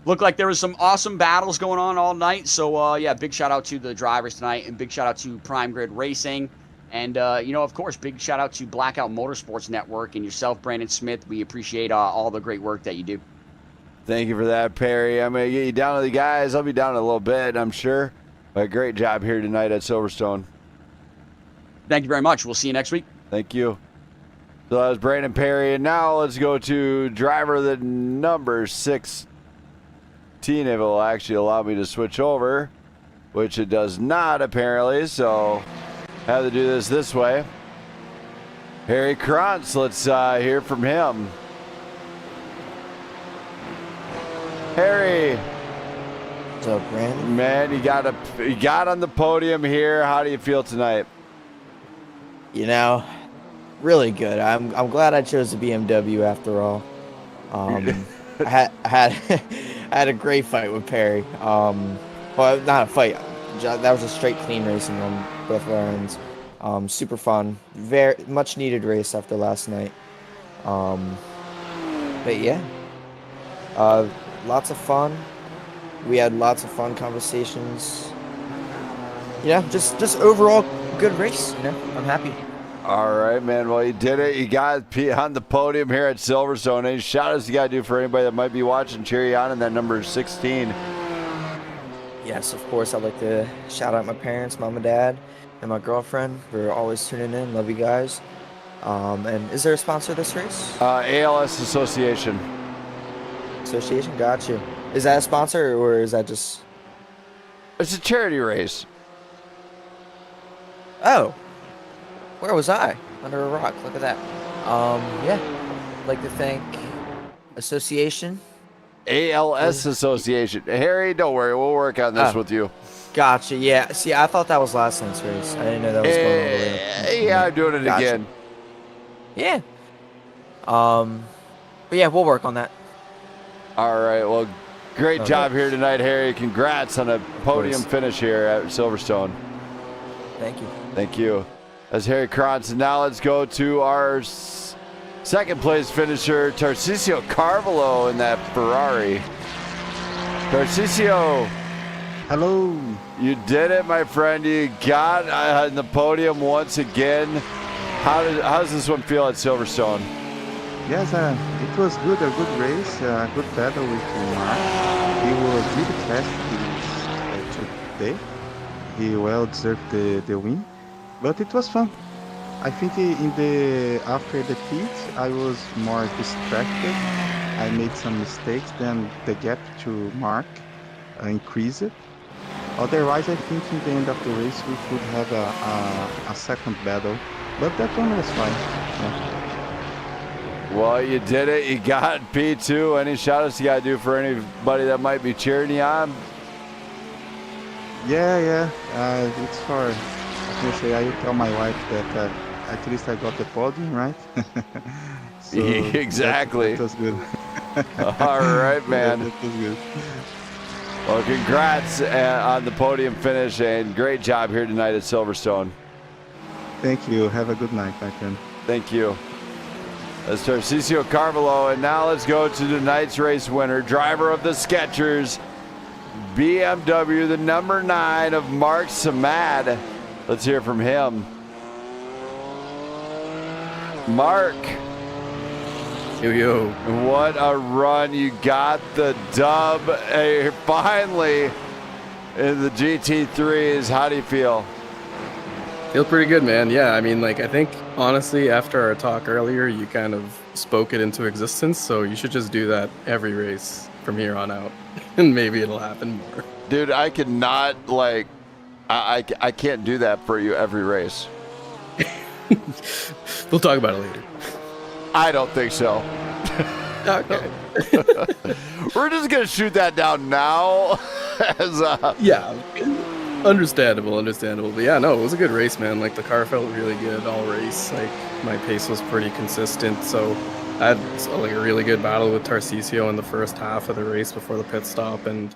looked like there was some awesome battles going on all night. So big shout out to the drivers tonight, and big shout out to Prime Grid Racing And, of course, big shout out to Blackout Motorsports Network and yourself, Brandon Smith. We appreciate all the great work that you do. Thank you for that, Perry. I'm going to get you down to the guys. I'll be down in a little bit, I'm sure. But great job here tonight at Silverstone. Thank you very much. We'll see you next week. Thank you. So that was Brandon Perry. And now let's go to driver the number 16, if it will actually allow me to switch over, which it does not, apparently. So I have to do this way. Harry Krantz, let's hear from him. Harry. What's up, Brandon? Man, you got on the podium here. How do you feel tonight? You know, really good. I'm glad I chose the BMW after all. I had a great fight with Perry. Well, not a fight. That was a straight clean racing on both of our ends. Super fun. Very much needed race after last night. But yeah. Lots of fun. We had lots of fun conversations. Just overall good race. I'm happy. All right, man. Well, you did it. You got on the podium here at Silverstone. Any shout-outs you got to do for anybody that might be watching, cheer you on in that number 16? Yes, of course. I'd like to shout out my parents, mom and dad, and my girlfriend for always tuning in. Love you guys. And is there a sponsor this race? ALS Association. Association, got you. Is that a sponsor or is that just? It's a charity race. Oh, where was I? Under a rock. Look at that. Yeah. I'd like to thank Association. ALS Association. Harry, don't worry. We'll work on this with you. Gotcha. Yeah. See, I thought that was last night's race. I didn't know that was going all the way up. Yeah, I'm doing it again. Yeah. But yeah, we'll work on that. All right. Well, great job here tonight, Harry. Congrats on a podium finish here at Silverstone. Thank you. Thank you. That's Harry Krantz. And now let's go to our second place finisher, Tarcisio Carvalho in that Ferrari. Tarcisio. Hello. You did it, my friend. You got on the podium once again. How does this one feel at Silverstone? Yes, it was good, a good race, a good battle with Mark. He was really fast today. He well deserved the win, but it was fun. I think after the pit, I was more distracted. I made some mistakes, then the gap to Mark increased. Otherwise, I think in the end of the race, we could have a second battle, but that one was fine. Yeah. Well, you did it. You got P2. Any shout-outs you got to do for anybody that might be cheering you on? Yeah. It's for, I will tell my wife that at least I got the podium, right? So exactly. That was good. All right, man. That was good. Well, congrats on the podium finish, and great job here tonight at Silverstone. Thank you. Have a good night, my friend. Thank you. That's Tarcisio Carvalho, and now let's go to tonight's race winner, driver of the Skechers, BMW, the number 9 of Mark Samad. Let's hear from him. Mark. Yo. What a run. You got the dub finally in the GT3s. How do you feel? Feel pretty good, man. Yeah, I mean, I think, honestly, after our talk earlier, you kind of spoke it into existence, so you should just do that every race from here on out, and maybe it'll happen more. Dude, I could not, I can't do that for you every race. We'll talk about it later. I don't think so. Okay. We're just going to shoot that down now. Yeah. Understandable. But yeah, no, it was a good race, man. The car felt really good all race. My pace was pretty consistent. So I had a really good battle with Tarcisio in the first half of the race before the pit stop. And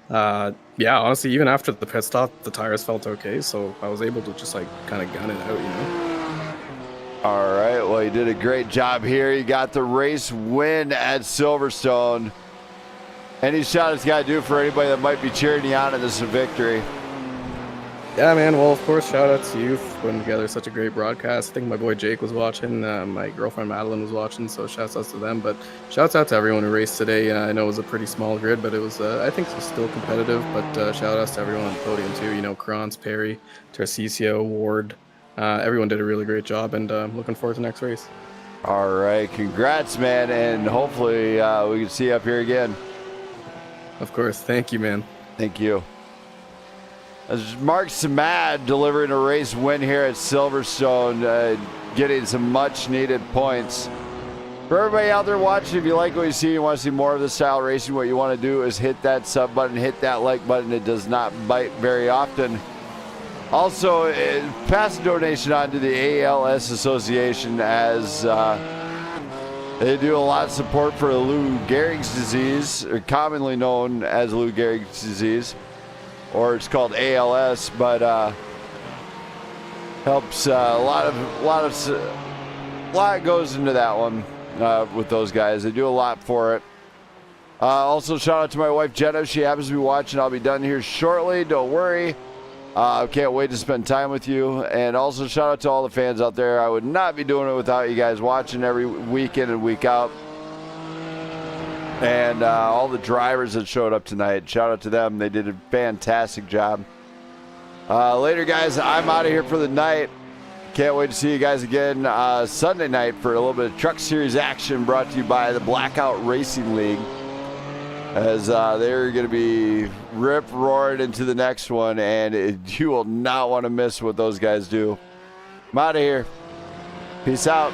yeah, honestly, even after the pit stop, the tires felt okay. So I was able to just kind of gun it out, All right. Well, you did a great job here. You got the race win at Silverstone. Any shout-outs you got to do for anybody that might be cheering you on in this victory? Yeah, man. Well, of course, shout out to you for putting together such a great broadcast. I think my boy Jake was watching. My girlfriend Madeline was watching, so shouts out to them. But shouts out to everyone who raced today. I know it was a pretty small grid, but it was, I think it was still competitive. But shout outs to everyone on the podium, too. You know, Kranz, Perry, Tarcisio, Ward. Everyone did a really great job, and I'm looking forward to the next race. All right. Congrats, man. And hopefully we can see you up here again. Of course. Thank you, man. Thank you. As Mark Samad delivering a race win here at Silverstone, getting some much needed points. For everybody out there watching, if you like what you see, you want to see more of this style racing, what you want to do is hit that sub button, hit that like button. It does not bite very often. Also, pass a donation on to the ALS Association, as they do a lot of support for Lou Gehrig's disease, or commonly known as Lou Gehrig's disease. Or it's called ALS, but helps a lot goes into that one with those guys. They do a lot for it. Also, shout out to my wife Jenna. She happens to be watching. I'll be done here shortly. Don't worry. Can't wait to spend time with you. And also shout out to all the fans out there. I would not be doing it without you guys watching every week in and week out. And all the drivers that showed up tonight, shout out to them. They did a fantastic job. Later, guys, I'm out of here for the night. Can't wait to see you guys again Sunday night for a little bit of Truck Series action brought to you by the Blackout Racing League, as they're going to be rip-roaring into the next one, and you will not want to miss what those guys do. I'm out of here. Peace out.